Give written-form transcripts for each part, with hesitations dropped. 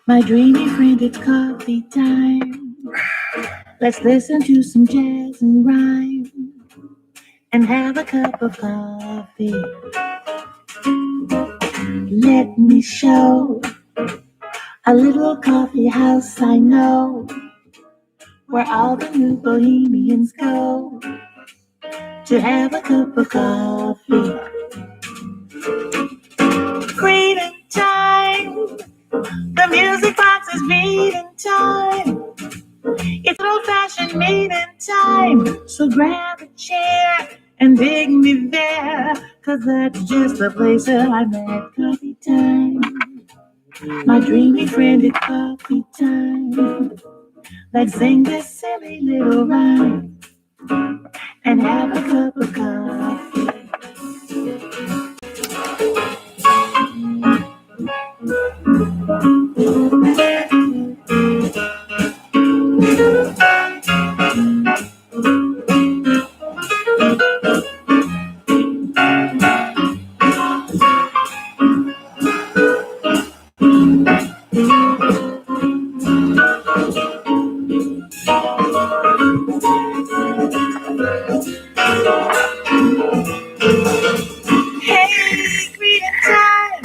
My dreamy friend, it's coffee time. Let's listen to some jazz and rhyme and have a cup of coffee. Let me show a little coffee house I know, where all the new bohemians go to have a cup of coffee. Freedom time, the music box is beating time. It's old-fashioned meeting time, so grab a chair and dig me there, 'cause that's just the place that I'm at. Coffee time, my dreamy friend, it's coffee time. Let's sing this silly little rhyme and have a cup of coffee. Hey, greeting time,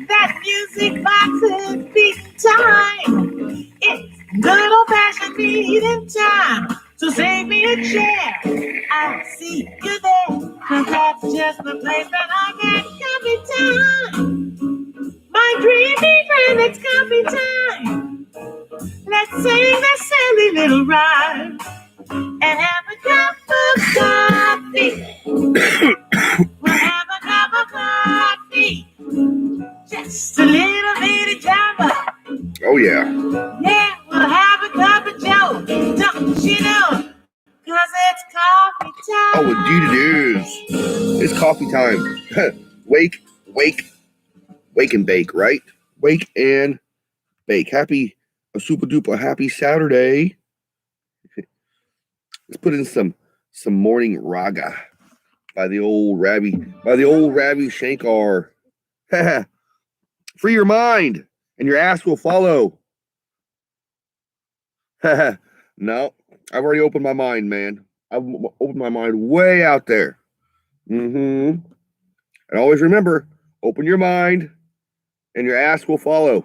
that music box is beating time. It's good old-fashioned meeting time, so save me a chair. I see you there, 'cause that's just the place that I'm at. Coffee time, my dreamy friend, it's coffee time. Let's sing that silly little rhyme and have a cup of coffee. We'll have a cup of coffee. Just a little bit of java. Oh, yeah. Yeah, we'll have a cup of joe. Don't you know? 'Cause it's coffee time. Oh, indeed it is. It's coffee time. Wake and bake, right? Wake and bake. Happy, a super duper happy Saturday. Let's put in some morning raga by the old Ravi Shankar. Free your mind and your ass will follow. No, I've already opened my mind, man. I've opened my mind way out there. And always remember, open your mind and your ass will follow.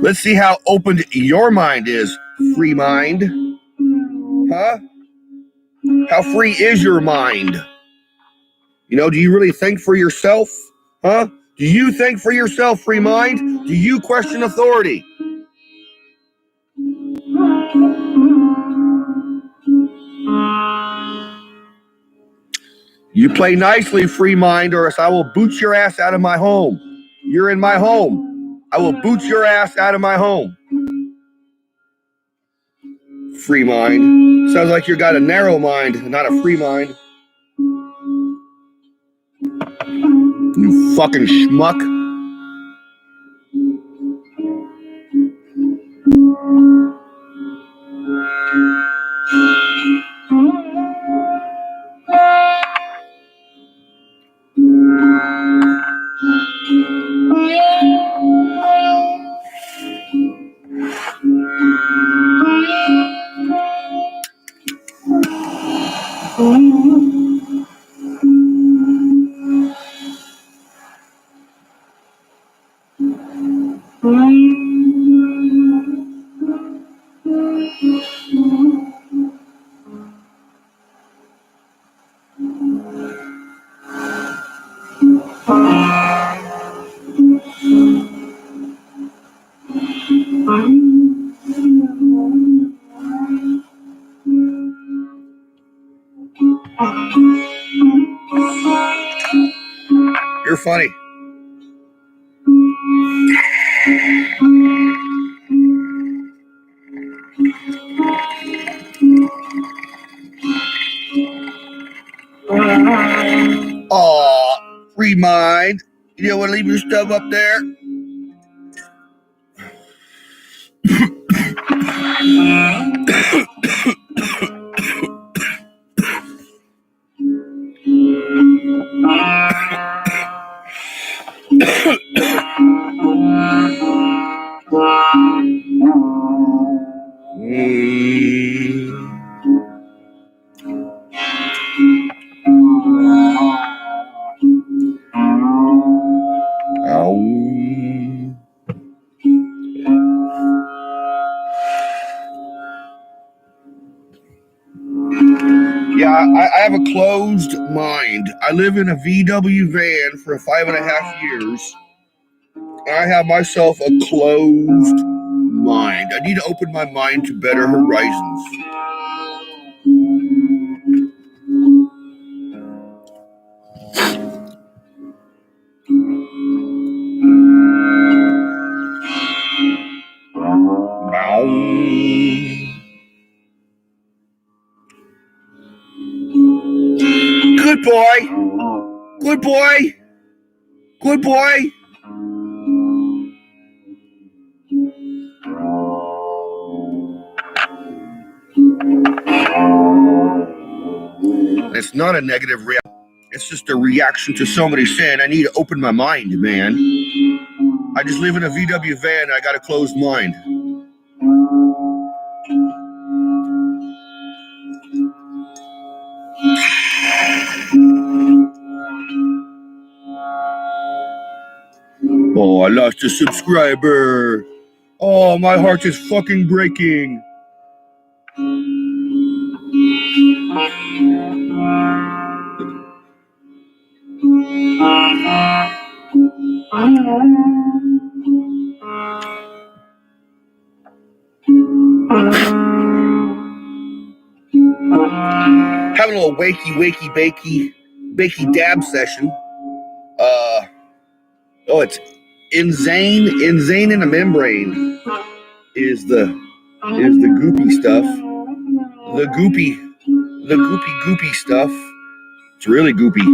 Let's see how open your mind is, free mind. Huh? How free is your mind? You know, do you really think for yourself? Huh? Do you think for yourself, free mind? Do you question authority? You play nicely, free mind, or else I will boot your ass out of my home. You're in my home. I will boot your ass out of my home. Free mind. Sounds like you got a narrow mind, not a free mind. You fucking schmuck. You're funny. free mind. You don't want to leave your stuff up there? Yeah, I have a closed mind. I live in a VW van for 5.5 years. I have myself a closed mind. I need to open my mind to better horizons. Good boy. Good boy. Good boy. It's not a negative reaction. It's just a reaction to somebody saying, I need to open my mind, man. I just live in a VW van. I got a closed mind. Oh, I lost a subscriber. Oh, my heart is fucking breaking. Having a little bakey dab session. It's Insane in a Membrane is the goopy stuff. The goopy stuff. It's really goopy.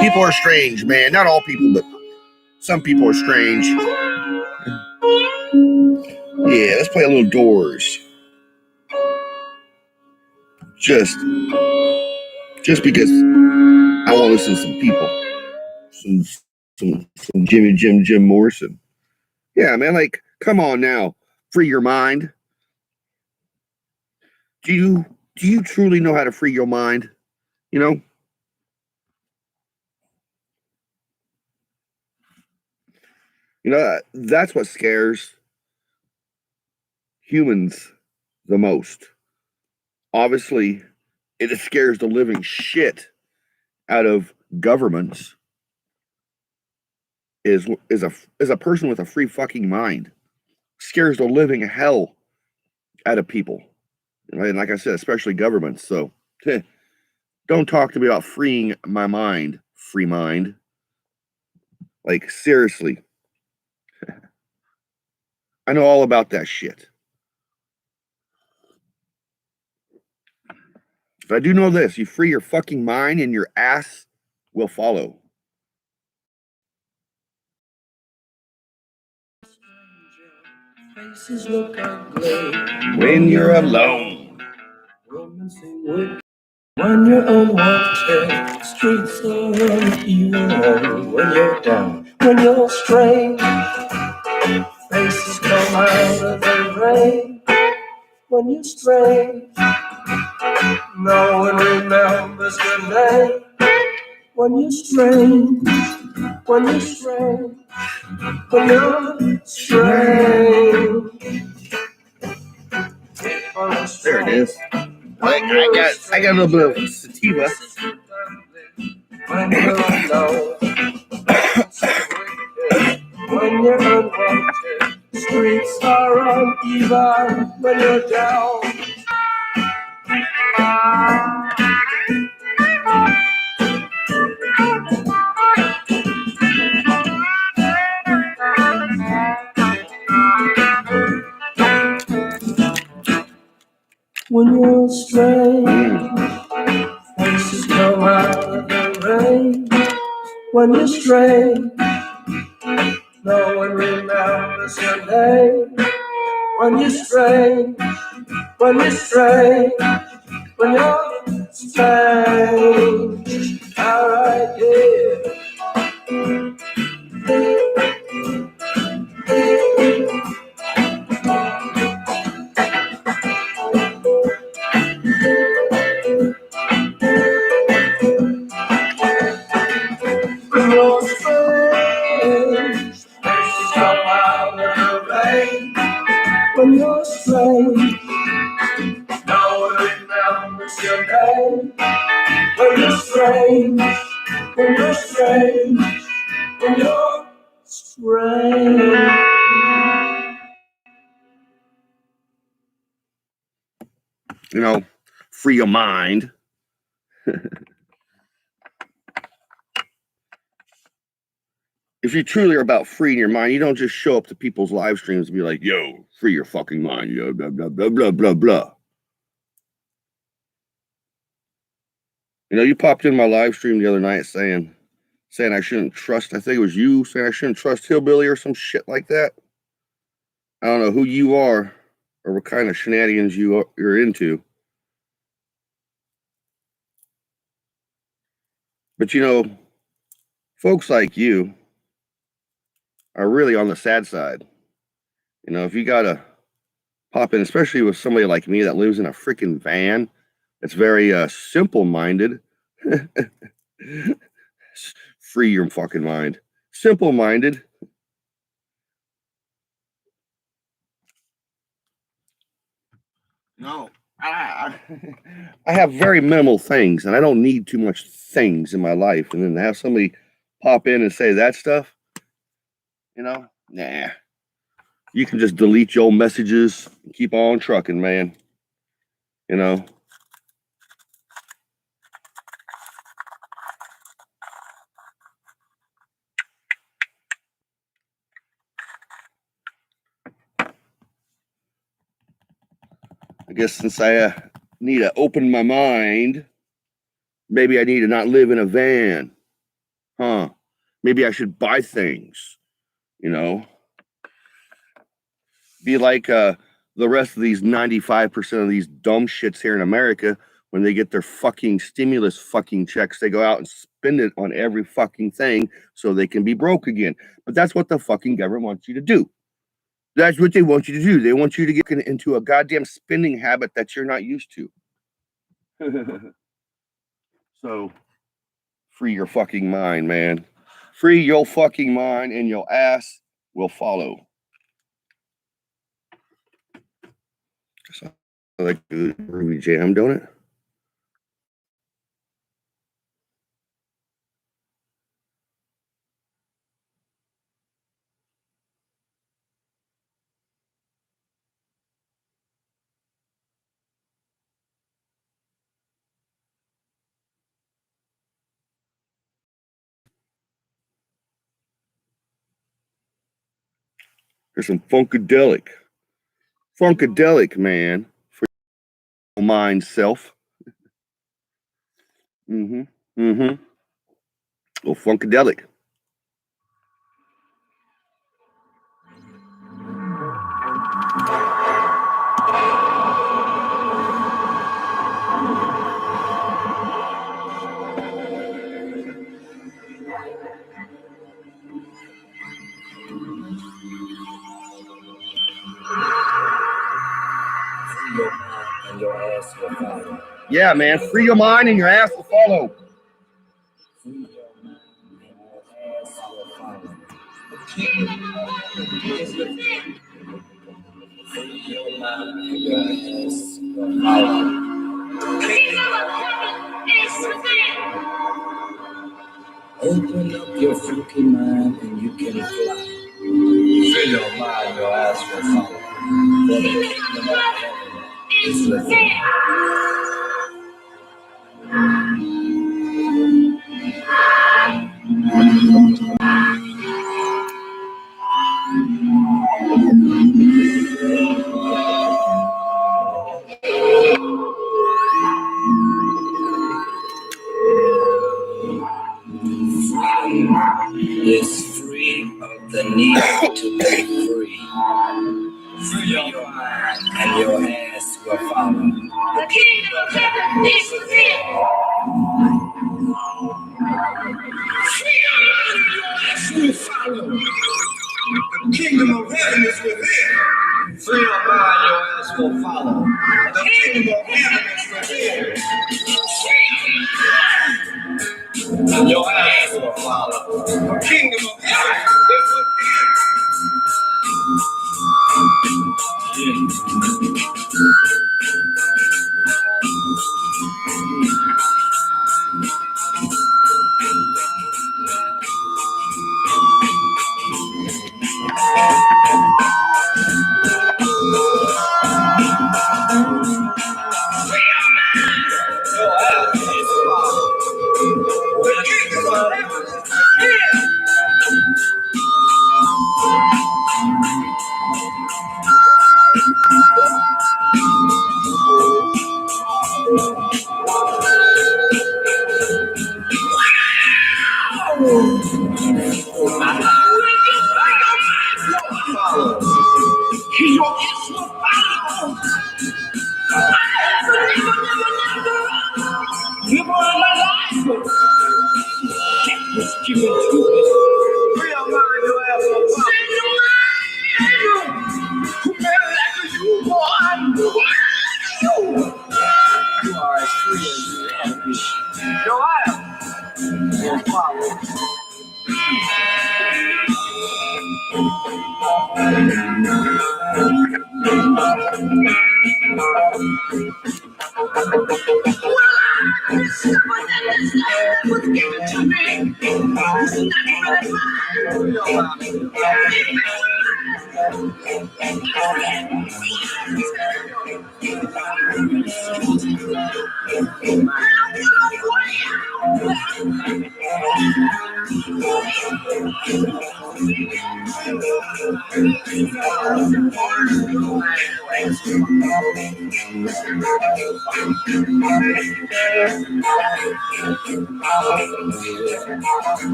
People are strange, man. Not all people, but some people are strange. Yeah, let's play a little Doors. Just because I want to listen to some people. Some Jim Morrison. Yeah, man, like, come on now. Free your mind. Do you truly know how to free your mind? You know? You know, that's what scares humans the most. Obviously, it scares the living shit out of governments. Is a person with a free fucking mind. Scares the living hell out of people. And like I said, especially governments. So Don't talk to me about freeing my mind. Free mind. Like, seriously. I know all about that shit. But I do know this. You free your fucking mind and your ass will follow. Faces look ugly When you're alone. Women sing wicked when you're unwanted. Streets are uneven when you're down. When you're strange, faces come out of the rain. When you're strange, no one remembers your name. When you're strange, when you're strange, when you're strange. There it is. I got a little bit of sativa. When you're alone, when you're unwanted, streets are uneven when you're down. When you're strange, faces come out of the rain. When you're strange, no one remembers your name. When you're strange, when you're strange, when you're strange. Alright, yeah. When you're strange, faces come out of the rain. When you're strange, no one remembers your name. When you're strange, when you're strange, when you're strange. You know, free your mind. If you truly are about freeing your mind, you don't just show up to people's live streams and be like, yo, free your fucking mind, yo, blah, blah, blah, blah, blah, blah. You know, you popped in my live stream the other night saying I shouldn't trust, I think it was you saying I shouldn't trust Hillbilly or some shit like that. I don't know who you are or what kind of shenanigans you're into. But you know, folks like you are really on the sad side. You know, if you gotta pop in, especially with somebody like me that lives in a freaking van that's very simple-minded. Free your fucking mind. Simple-minded. No, I have very minimal things, and I don't need too much things in my life. And then to have somebody pop in and say that stuff, you know, nah. You can just delete your messages and keep on trucking, man. You know. I guess since I need to open my mind, maybe I need to not live in a van. Huh. Maybe I should buy things, you know. Be like the rest of these 95% of these dumb shits here in America. When they get their fucking stimulus fucking checks, they go out and spend it on every fucking thing so they can be broke again. But that's what the fucking government wants you to do. That's what they want you to do. They want you to get into a goddamn spending habit that you're not used to. So, free your fucking mind, man. Free your fucking mind and your ass will follow. Sounds like good Ruby Jam, don't it? There's some Funkadelic. Funkadelic, man. For your mind self. Mm-hmm. Mm-hmm. Oh, Funkadelic. And your ass will follow. Yeah, man. Free your mind and your ass will follow. Free your mind and your ass will follow. Free your mind and your ass will follow. Open up your funky mind and you can fly. Free your mind, your ass will follow. For the kingdom of heaven is within. Is free of the need to be free. Free your mind and your ass will follow. The kingdom of heaven is within. Free your mind and your ass will follow. The kingdom of heaven is within. Free your mind, your ass will follow. The kingdom of heaven is within. And your ass will follow. The kingdom of heaven is within.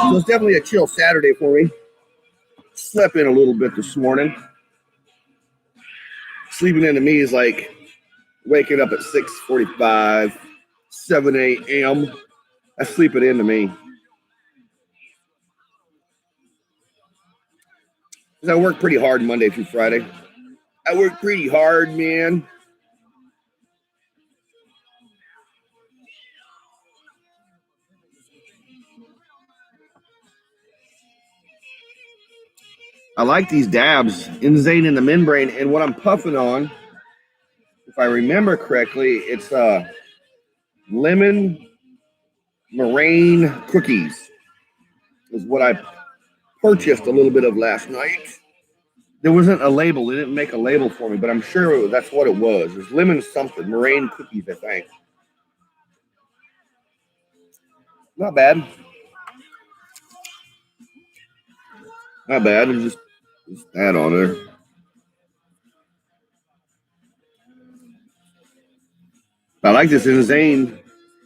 So it's definitely a chill Saturday for me. Slept in a little bit this morning. Sleeping into me is like waking up at 6:45, 7 a.m. That's sleeping into me. Because I work pretty hard Monday through Friday. I work pretty hard, man. I like these dabs, Insane in the membrane, and what I'm puffing on, if I remember correctly, it's lemon meringue cookies is what I purchased a little bit of last night. There wasn't a label. They didn't make a label for me, but I'm sure that's what it was. It was lemon something, meringue cookies, I think. Not bad. Not bad. There's just that on there. I like this Insane.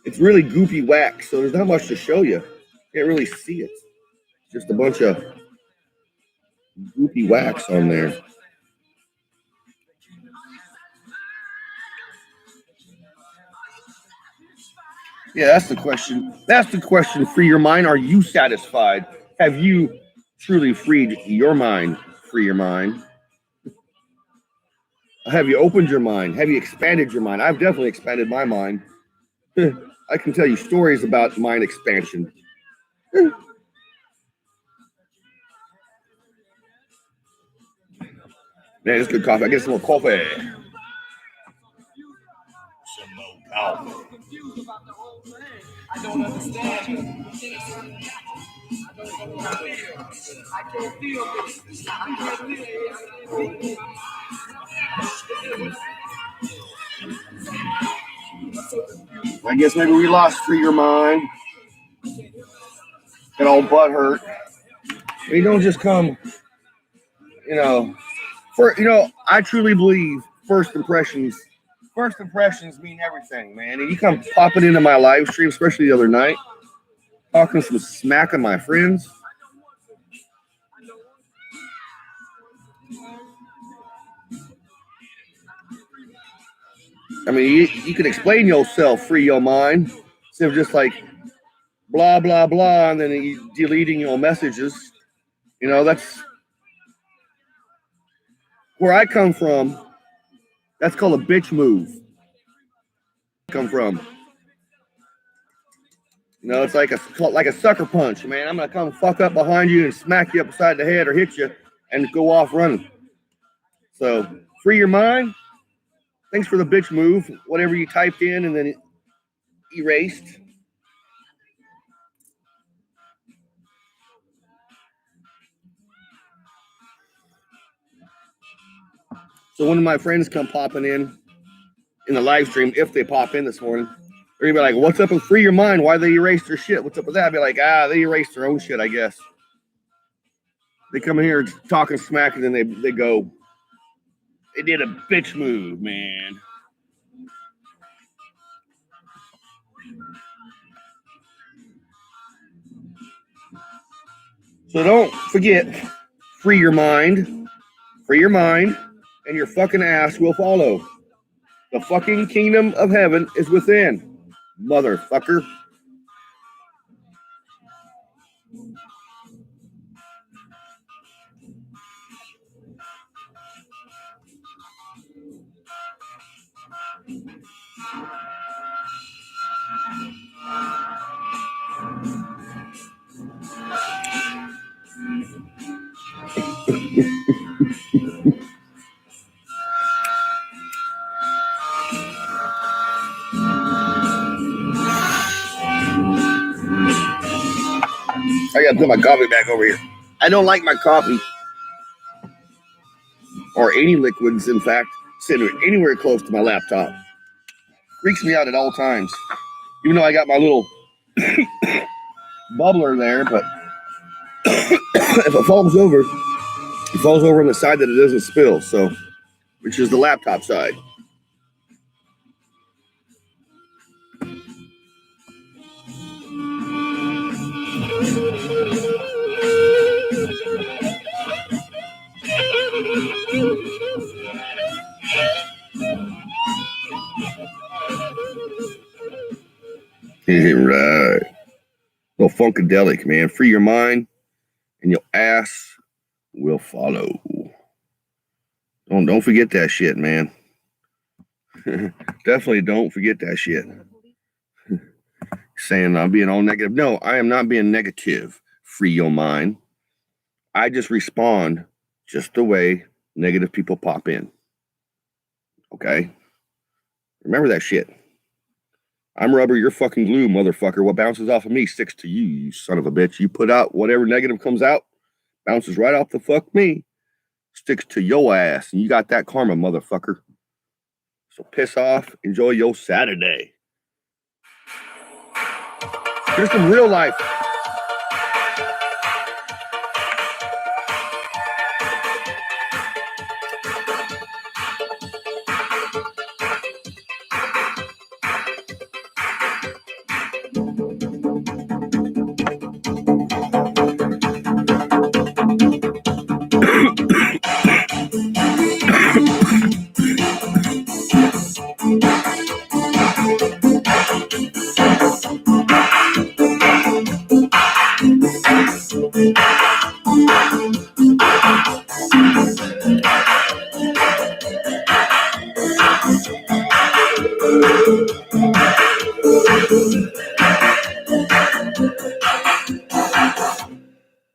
It's really goopy wax, so there's not much to show you. Can't really see it. Just a bunch of goopy wax on there. Yeah, that's the question. That's the question. Free your mind. Are you satisfied? Have you truly freed your mind? Free your mind. Have you opened your mind? Have you expanded your mind? I've definitely expanded my mind. I can tell you stories about mind expansion. Man, it's good coffee. I get some more coffee. Some more coffee. I don't understand. I can't feel this. I can't feel I guess maybe we lost Free Your Mind. Get all butt hurt. You don't just come, I truly believe first impressions mean everything, man. And you come popping into my live stream, especially the other night, talking some smack on my friends. I mean, you can explain yourself, free your mind, instead of just like blah, blah, blah, and then you deleting your messages. That's where I come from. That's called a bitch move. Come from. It's like a sucker punch, man. I'm gonna come fuck up behind you and smack you upside the head or hit you and go off running. So free your mind. Thanks for the bitch move. Whatever you typed in and then erased. So one of my friends come popping in the live stream, if they pop in this morning, they're gonna be like, "What's up with Free Your Mind? Why they erased their shit? What's up with that?" I'd be like, they erased their own shit, I guess. They come in here talking smack and then they go, they did a bitch move, man. So don't forget, free your mind, and your fucking ass will follow. The fucking kingdom of heaven is within, motherfucker. I gotta put my coffee back over here. I don't like my coffee or any liquids, in fact, sitting anywhere close to my laptop. Freaks me out at all times. Even though I got my little bubbler there, but if it falls over on the side that it doesn't spill, so, which is the laptop side. Right. Little funkadelic, man. Free your mind and your ass will follow. Don't forget that shit, man. Definitely don't forget that shit. Saying I'm being all negative. No, I am not being negative. Free your mind. I just respond just the way negative people pop in. Okay? Remember that shit. I'm rubber, you're fucking glue, motherfucker. What bounces off of me sticks to you, you son of a bitch. You put out whatever negative comes out, bounces right off the fuck me, sticks to your ass. And you got that karma, motherfucker. So piss off, enjoy your Saturday. Here's some real life.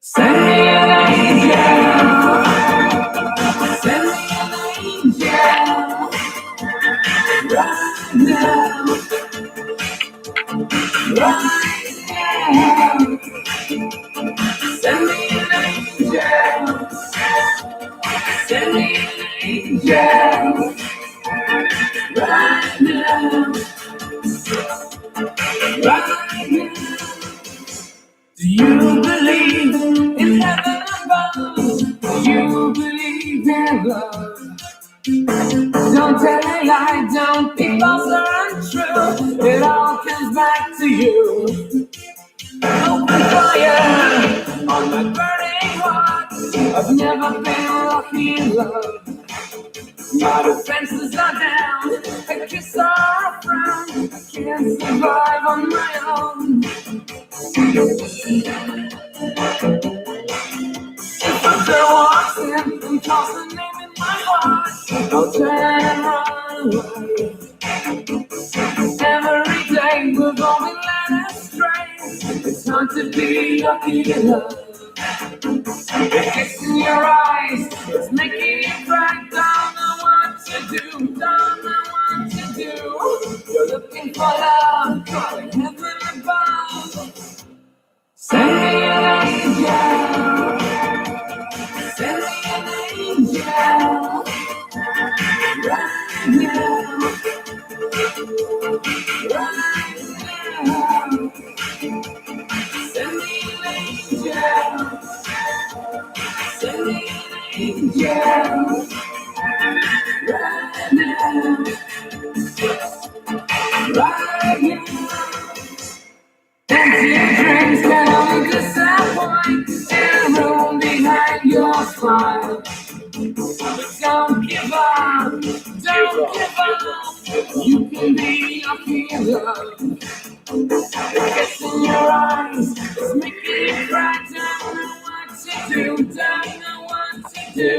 Send me an angel. Send me an angel. Right now. Right now. Send me an angel. Send me an angel. Right now. Right now. Do you believe in heaven above? Do you believe in love? Don't tell a lie, don't be false or untrue. It all comes back to you. Open fire on my burning heart. I've never been lucky in love. My defenses are down, a kiss or a frown. I can't survive on my own. If a girl walks in and calls her name in my heart, I'll turn and run away. Every day we're going led astray. It's hard to be lucky in love. The kiss in your eyes, it's making you cry. Don't know what to do, don't know what to do. You're looking for love, calling heaven above. Send me an angel. Send me an angel. Right now. Right now. Send me an angel. Send me an angel. Right now. Right now. Empty dreams can only disappoint and room behind your smile. But don't give up, don't give up. You can be lucky in love. The kiss in your eyes is making you cry. Don't know what to do, don't know what to do.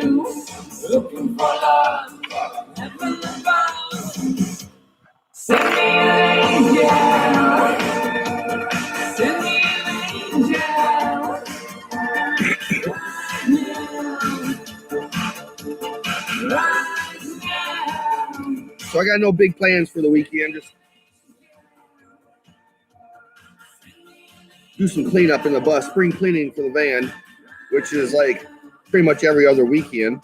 Looking for love, heaven above. Send me an angel. Send me an angel. Right now. Right now. So I got no big plans for the weekend. Just do some cleanup in the bus, spring cleaning for the van, which is like pretty much every other weekend.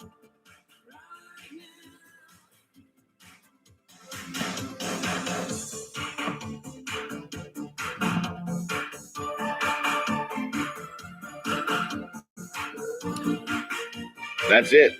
That's it.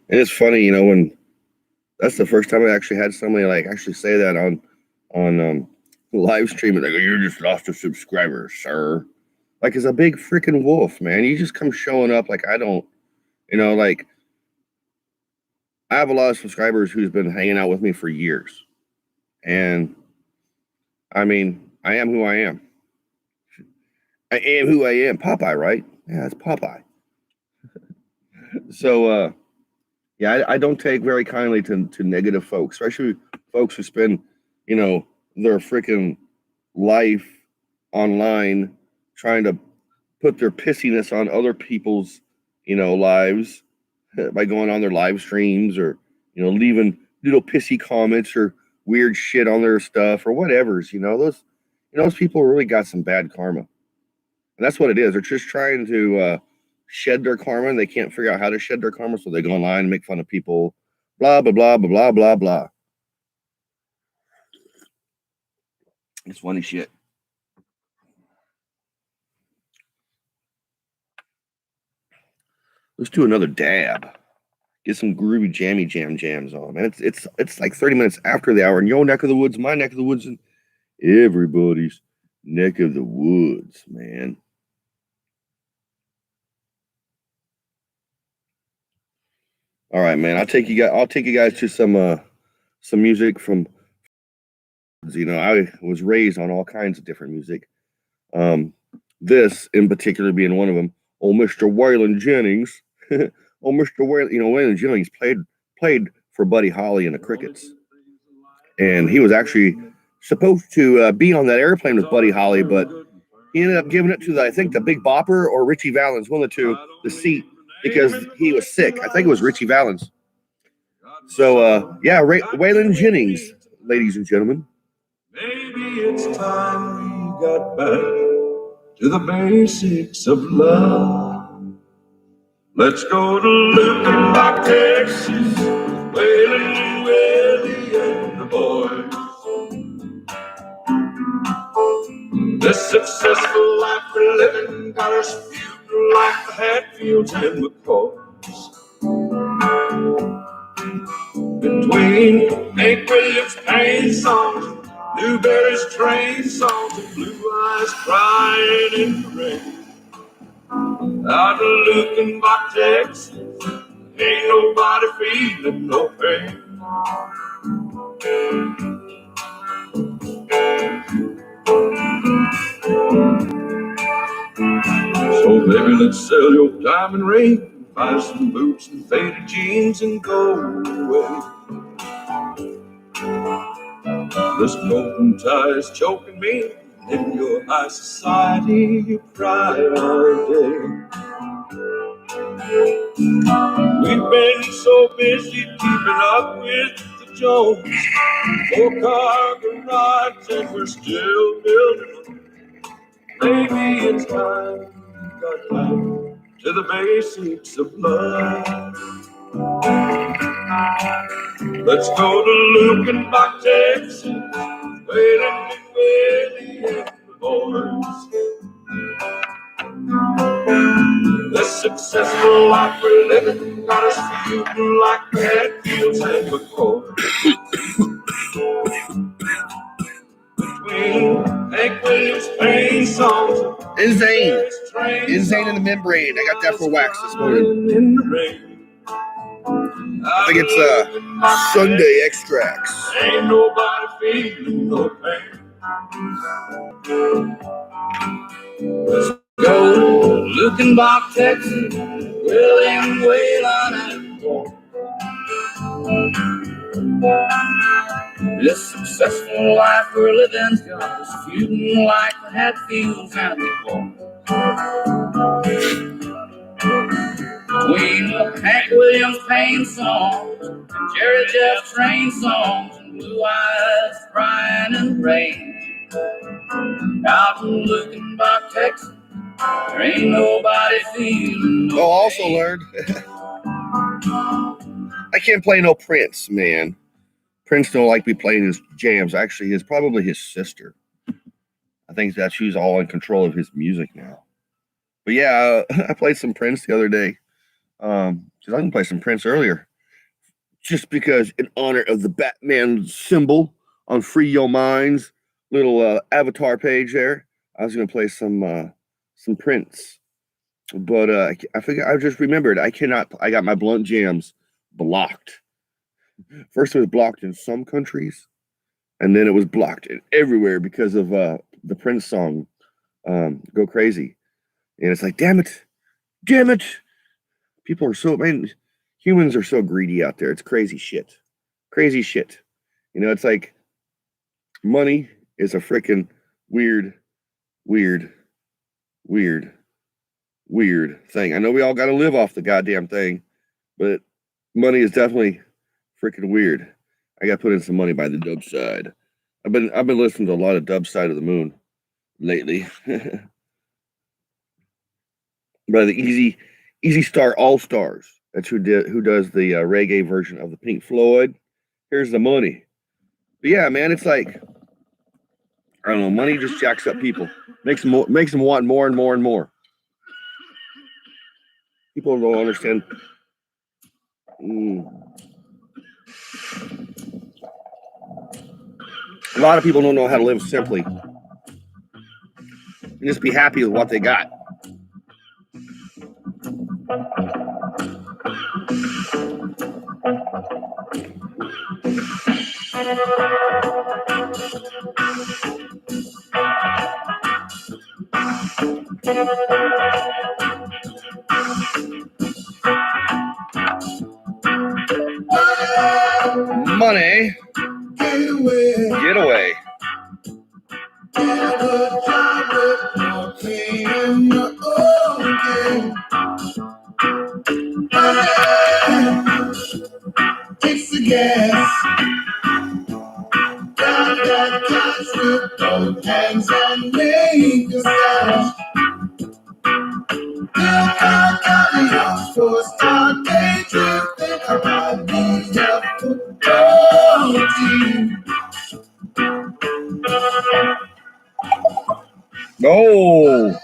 And it's funny, you know, when that's the first time I actually had somebody like actually say that on live stream. They go, "You're just lost a subscriber, sir." Like, it's a big freaking wolf, man. You just come showing up like I don't, you know, like I have a lot of subscribers who's been hanging out with me for years. And I mean, I am who I am. I am who I am. Popeye, right? Yeah, it's Popeye. So, yeah, I don't take very kindly to negative folks, especially folks who spend, their freaking life online trying to put their pissiness on other people's, lives by going on their live streams or, leaving little pissy comments or weird shit on their stuff or whatever's, those people really got some bad karma. And that's what it is. They're just trying to shed their karma, and they can't figure out how to shed their karma, so they go online and make fun of people, blah, blah, blah, blah, blah, blah, blah. It's funny shit. Let's do another dab. Get some groovy jammy jams on, man. It's like 30 minutes after the hour, and your neck of the woods, my neck of the woods, and everybody's neck of the woods, man. All right, man. I'll take you guys to some music from. I was raised on all kinds of different music. This in particular being one of them. Old Mr. Waylon Jennings. Old Mr. Waylon, Waylon Jennings played for Buddy Holly and the Crickets, and he was actually supposed to be on that airplane with Buddy Holly, but he ended up giving it to I think the Big Bopper or Richie Valens, one of the two, the seat, because he was sick. I think it was Richie Valens. So yeah, Waylon Jennings, ladies and gentlemen. Maybe it's time we got back to the basics of love. Let's go to Luckenbach, Texas, Waylon and Willie and the boys. This successful life we're living got us feuding like the Hatfields and McCoys. Between Hank Williams' pain songs, Blueberry's train songs, and Blue Eyes crying in the rain. Out of Luckenbach, Texas, ain't nobody feeling no pain. So baby, let's sell your diamond ring, buy some boots and faded jeans and go away. This golden tie is choking me. In your high society, you cry all day. We've been so busy keeping up with the Jones. 4-car garage and we're still building. Maybe it's time we got back to the basics of love. Let's go to Luckenbach, Texas, Waylon and Willie and the boys. The successful life we're living got us feuding like the Hatfields and McCoys. Between Hank Williams' pain songs and Zane in the Membrane. I got that for wax this morning. I think it's Sunday Extracts. Ain't nobody feeling no pain. Let's go Luckenbach, Texas, William Waylon and more. This successful life we're living's got us feuding like the Hatfields and the Between Hank Williams' pain songs and Jerry Jeff's train songs and Blue Eyes crying in the rain. Out in Luckenbach, Texas, there ain't nobody feeling no also learned I can't play no Prince, man. Prince don't like me playing his jams. Actually, it's probably his sister. I think that she's all in control of his music now. But yeah, I played some Prince the other day. Because I can play some Prince earlier. Just because in honor of the Batman symbol on Free Your Mind's little avatar page there, I was going to play some Prince. But I figured I just remembered I got my blunt jams blocked. First it was blocked in some countries, and then it was blocked everywhere because of the Prince song, go crazy. And it's like, damn it. People are so, man, humans are so greedy out there. It's crazy shit. It's like money is a freaking weird thing. I know we all got to live off the goddamn thing, but money is definitely freaking weird. I got to put in some money by the Dub Side. I've been listening to a lot of Dub Side of the Moon lately. By the Easy Star All Stars. That's who does the reggae version of the Pink Floyd. Here's the money. But yeah, man, it's like, I don't know, money just jacks up people. Makes them want more and more and more. People don't understand. A lot of people don't know how to live simply. And just be happy with what they got. Money. Get away. It's the gas. Got with both hands and make a splash. For start day tripping around the football team. Oh.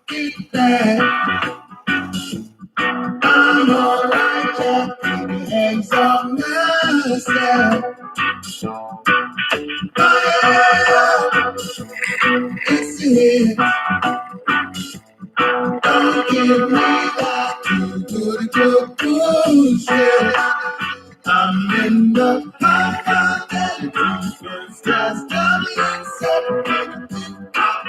Get back. I'm alright, Jack. Keep your hands off myself. It's a hit. Don't give me that good bullshit. I'm in the high and first class coming separate. I'll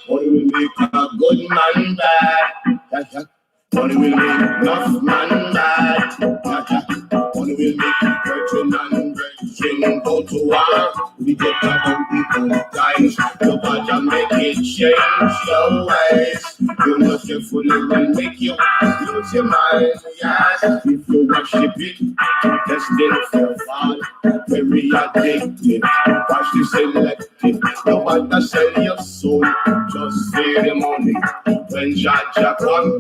Money will make a good man bad. Money will make enough man bad. Money will make a virgin and virgin go to war. We get about people guys. Your body make it change your ways. You know carefully will make you lose your mind. Yes, if you worship it, destined for fall. Very addicted. Watch the selected. No matter sell your soul, just pay the money. When Jaja come,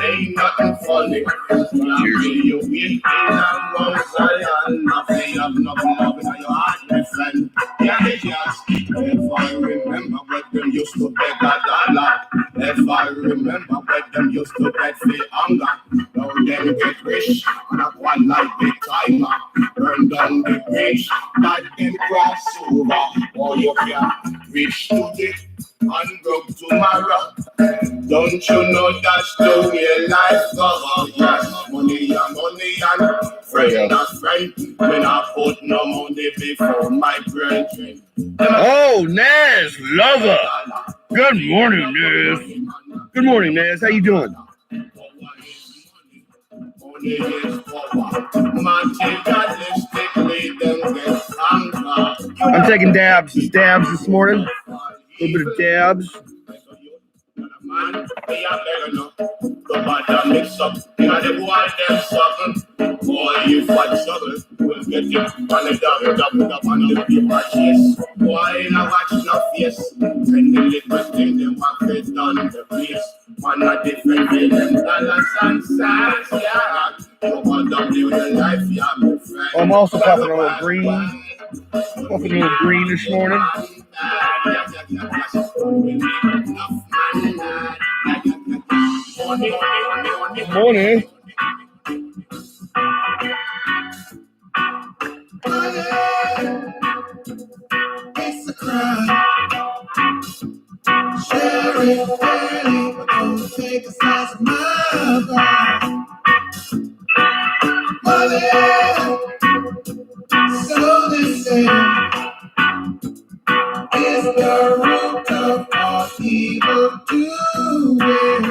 ain't nothing funny. Now you wait in Mount Zion. Nothing have nothing love in your heart, my friend. Yeah, yes. If I remember when them used to beg a dollar. If I remember when them used to beg for hunger. Now them get rich on a one like big timer. Burn down the bridge, let them cross over. Or you can reach to the and go tomorrow. Don't you know that's the way life goes? Yes, money and friend and friend. When I put no money before my brethren. Oh, Naz Lover. Good morning, Naz. Good morning, Naz. How you doing? Money is power. Materialistically, them get stronger. I'm taking dabs this morning. A little bit of dabs. Man, we are better now. The matter mix up. You know the boy them suckle. Boy, you fight trouble. We'll get you on the double on the paper chase. Boy, now watch your face. And the little thing them have it done the place. Man, a different them dollars and cents, yeah. You want to live the life, yeah, my friend. I'm also puffing a little green. Puffing a little green this morning. Morning. It's a crime. Share it fairly, but don't take a slice of my pie. Money, so they say, is the root of all evil doing.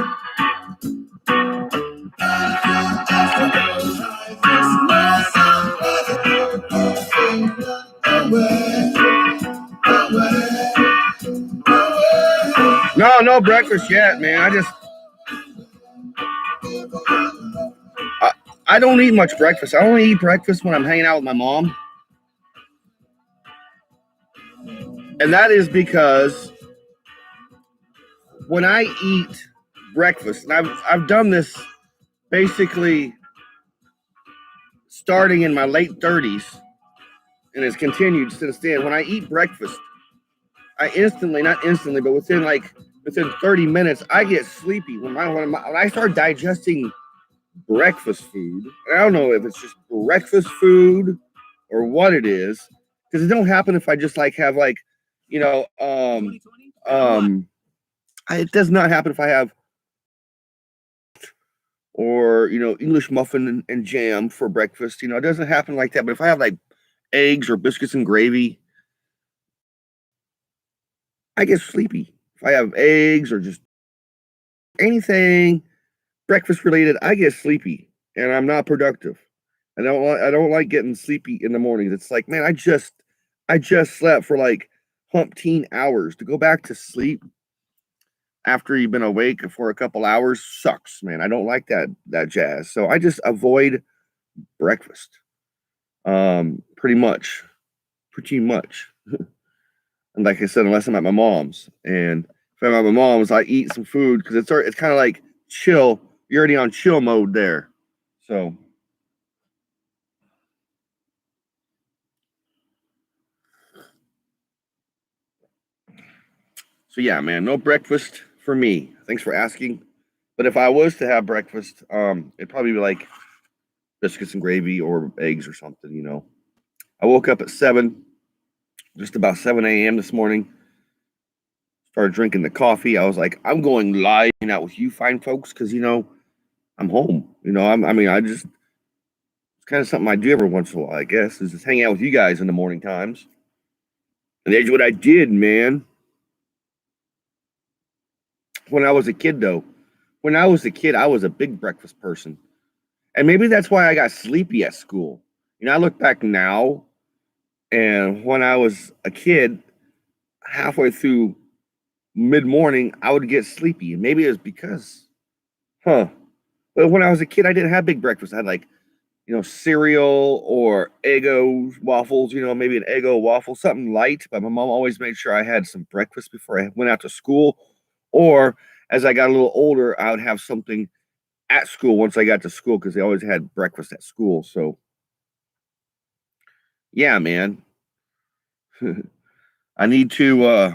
No breakfast yet, man. I don't eat much breakfast. I only eat breakfast when I'm hanging out with my mom. And that is because when I eat breakfast, and I've done this basically starting in my late 30s, and it's continued since then. When I eat breakfast, I not instantly, but within 30 minutes, I get sleepy. When I start digesting breakfast food, and I don't know if it's just breakfast food or what it is, because it don't happen if I just have it does not happen if I have or English muffin and jam for breakfast. It doesn't happen like that. But if I have eggs or biscuits and gravy, I get sleepy. If I have eggs or just anything breakfast related, I get sleepy and I'm not productive. I don't like getting sleepy in the morning. It's like, man, I just slept for umpteen hours. To go back to sleep after you've been awake for a couple hours sucks, man. I don't like that jazz. So I just avoid breakfast. Pretty much. And like I said, unless I'm at my mom's. And if I'm at my mom's, I eat some food because it's kind of like chill. You're already on chill mode there. So yeah, man, no breakfast for me. Thanks for asking. But if I was to have breakfast, it'd probably be biscuits and gravy or eggs or something, I woke up at 7, just about 7 a.m. this morning. Started drinking the coffee. I was like, I'm going live out with you fine folks because, I'm home. It's kind of something I do every once in a while, I guess, is just hang out with you guys in the morning times. And that's what I did, man. When I was a kid, though. When I was a kid, I was a big breakfast person. And maybe that's why I got sleepy at school. I look back now, and when I was a kid, halfway through mid-morning, I would get sleepy. And maybe it was because, But when I was a kid, I didn't have big breakfast. I had cereal or Eggo waffles, maybe an Eggo waffle, something light. But my mom always made sure I had some breakfast before I went out to school. Or as I got a little older, I would have something at school once I got to school because they always had breakfast at school. So, yeah, man. I need to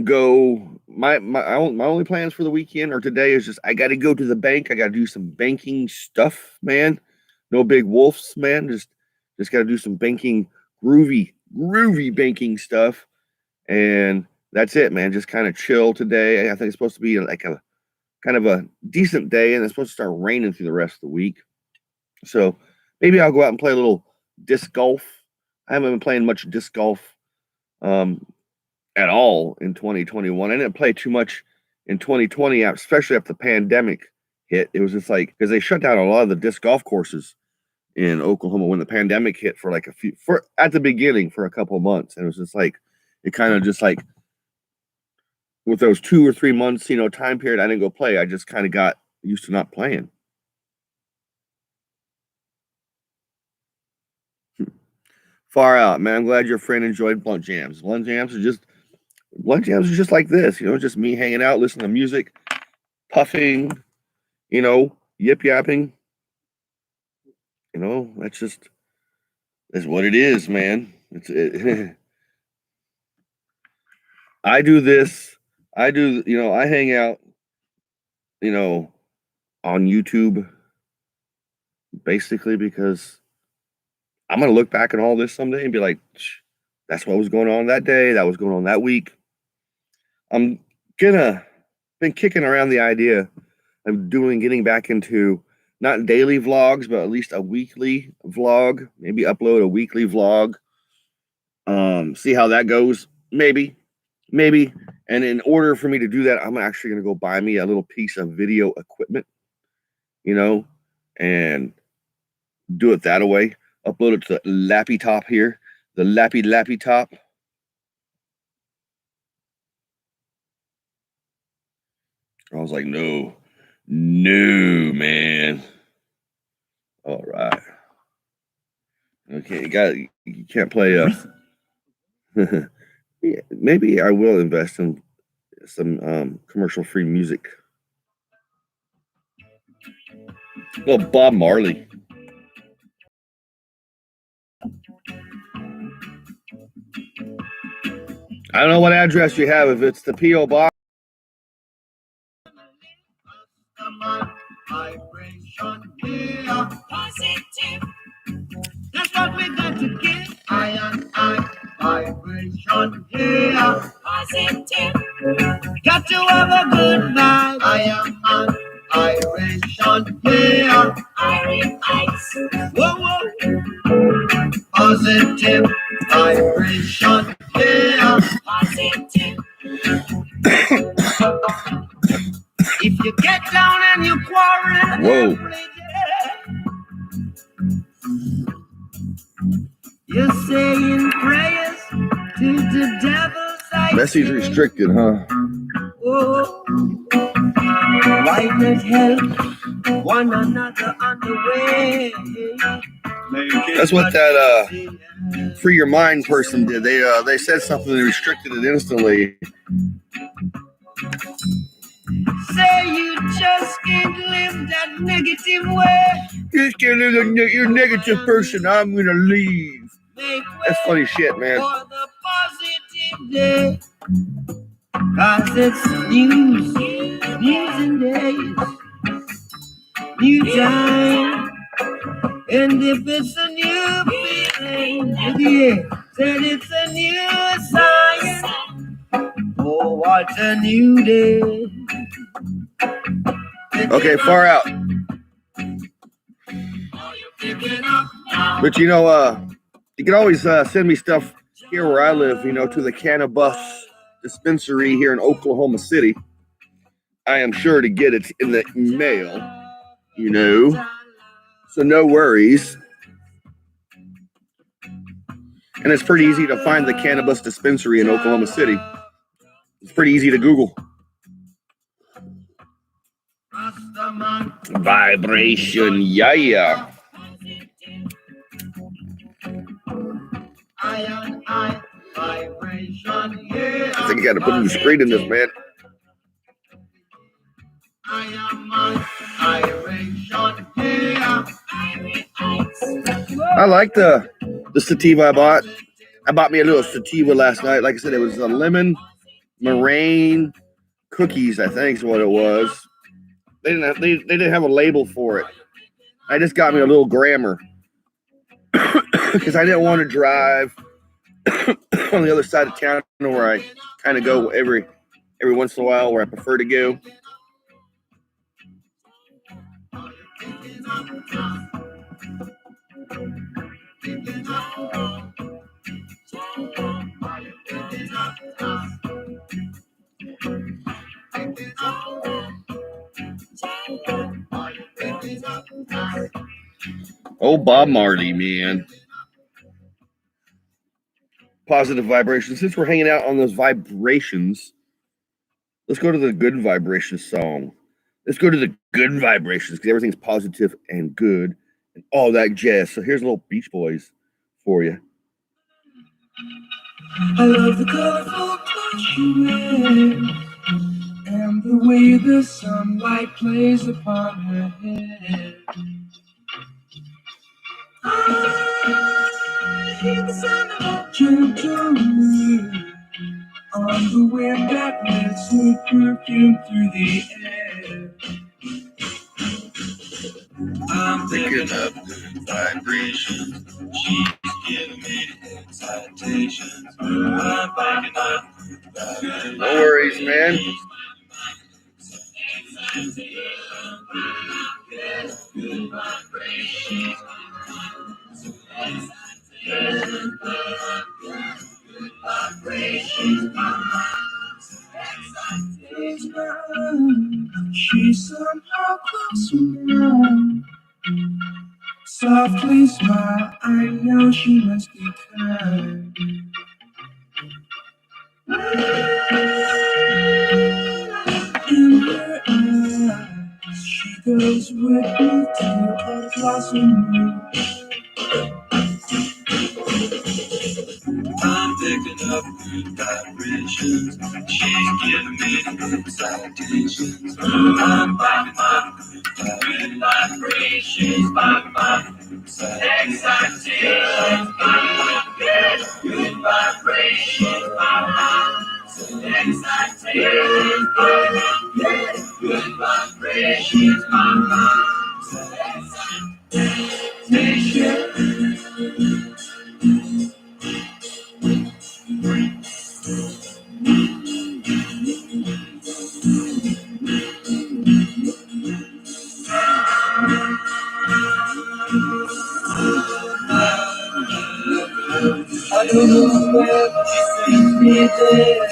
go. My only plans for the weekend or today is just I got to go to the bank. I got to do some banking stuff, man. No big wolves, man. Just got to do some banking, groovy banking stuff, and that's it, man. Just kind of chill today. I think it's supposed to be a kind of a decent day, and it's supposed to start raining through the rest of the week. So maybe I'll go out and play a little disc golf. I haven't been playing much disc golf at all in 2021. I didn't play too much in 2020, especially after the pandemic hit, it was just like, because they shut down a lot of the disc golf courses in Oklahoma when the pandemic hit for like at the beginning for a couple of months. And it was just like, it kind of just like, with those 2 or 3 months, time period, I didn't go play. I just kind of got used to not playing. Far out, man. I'm glad your friend enjoyed Blunt Jams. Blunt Jams are just like this, just me hanging out, listening to music, puffing, yip yapping. That's what it is, man. I do this. I hang out, on YouTube, basically because I'm going to look back at all this someday and be like, that's what was going on that day. That was going on that week. Been kicking around the idea of getting back into not daily vlogs, but at least a weekly vlog, maybe upload a weekly vlog. See how that goes. Maybe. And in order for me to do that, I'm actually going to go buy me a little piece of video equipment, and do it that way. Upload it to the Lappy Top here, the Lappy Top. I was like, no, man. All right. Okay, you can't play. Yeah, maybe I will invest in some commercial-free music. Well, Bob Marley. I don't know what address you have. If it's the P.O. Box. Positive. That's what we got to get. Iron vibration here. Positive. Got to have a good vibe. Iron vibration here. Iron ice. Whoa. Positive vibration here. Positive. If you get down and you quarrel. Whoa. You're saying prayers to the devil. Message restricted, huh? Oh, why not help one another on the way? That's what that Free Your Mind person did. They said something and restricted it instantly. Say you just can't live that negative way. You just can't live you're a negative person. I'm gonna leave. That's funny shit, man. For the positive day. Cause it's news and days, new time. And if it's a new feeling, yeah, said it's a new sign. Oh, what a new day. Okay, far out. But you can always send me stuff here where I live, to the Cannabis Dispensary here in Oklahoma City. I am sure to get it in the mail, so no worries. And it's pretty easy to find the Cannabis Dispensary in Oklahoma City. It's pretty easy to Google. Vibration, yeah. I think you got to put the screen in this, man. I like the sativa I bought. I bought me a little sativa last night. Like I said, it was a lemon meringue cookies, I think is what it was. They didn't have a label for it. I just got me a little grammer because I didn't want to drive on the other side of town where I kind of go every once in a while, where I prefer to go. Oh, Bob Marley, man. Positive vibrations. Since we're hanging out on those vibrations, let's go to the good vibrations song. Let's go to the good vibrations because everything's positive and good and all that jazz. So here's a little Beach Boys for you. I love the colorful clothes you wear and the way the sunlight plays upon her hair. I hear the sound of a gentle wind on the wind that lifts her perfume through the air. I'm picking up good vibrations. She's giving me excitations. I'm picking up good No worries, man. good vibrations. She's somehow close now. Softly smile, I know she must be kind. In her eyes, she goes with me to a blossom room. I'm picking up good vibrations. She's giving me excitations. I'm picking up good vibrations. Excitations. Good vibrations. Excitations. Good vibrations. I don't know where, but she sends me there.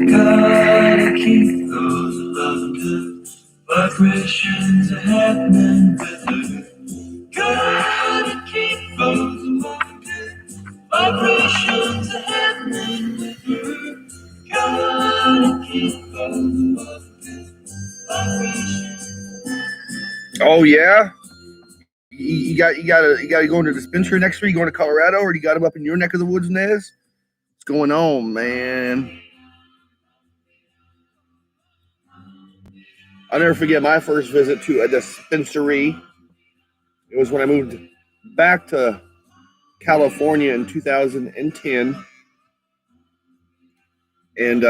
Gotta keep those loving vibrations happening with her. Gotta keep those loving vibrations happening with her. Gotta keep those loving vibrations. Oh yeah. You got to go into the dispensary next week. You going to Colorado, or you got them up in your neck of the woods, Nez? What's going on, man? I'll never forget my first visit to a dispensary. It was when I moved back to California in 2010. And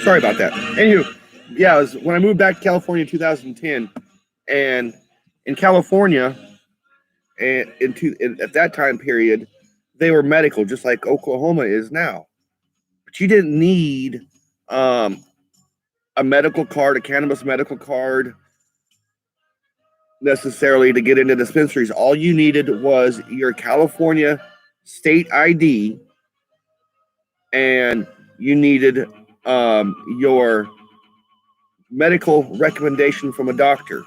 sorry about that. Anywho, yeah, it was when I moved back to California in 2010. And in California, and at that time period, they were medical, just like Oklahoma is now. But you didn't need a medical card, a cannabis medical card, necessarily to get into dispensaries. All you needed was your California state ID, and you needed your medical recommendation from a doctor.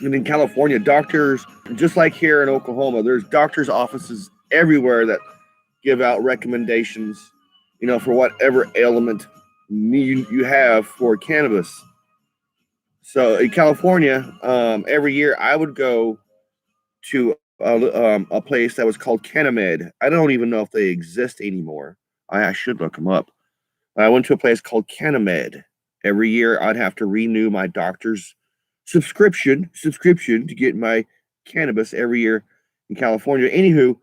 And in California, doctors, just like here in Oklahoma, there's doctors' offices everywhere that give out recommendations, for whatever ailment you have for cannabis. So in California, every year I would go to a place that was called CannaMed. I don't even know if they exist anymore. I should look them up. I went to a place called CannaMed. Every year I'd have to renew my doctor's subscription to get my cannabis every year in California. Anywho,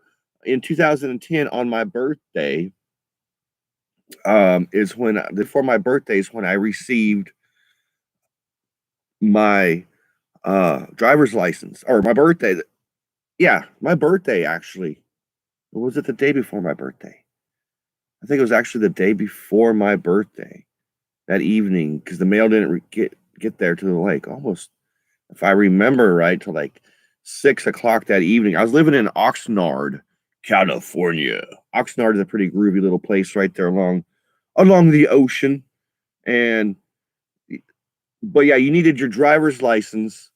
in 2010 on my birthday, before my birthday is when I received my driver's license, or my birthday. Yeah, my birthday actually. Or was it the day before my birthday? I think it was actually the day before my birthday. that evening because the mail didn't get there till like almost, if I remember right, till like 6 o'clock that evening. I was living in Oxnard, California. Oxnard is a pretty groovy little place right there along the ocean. But yeah, you needed your driver's license,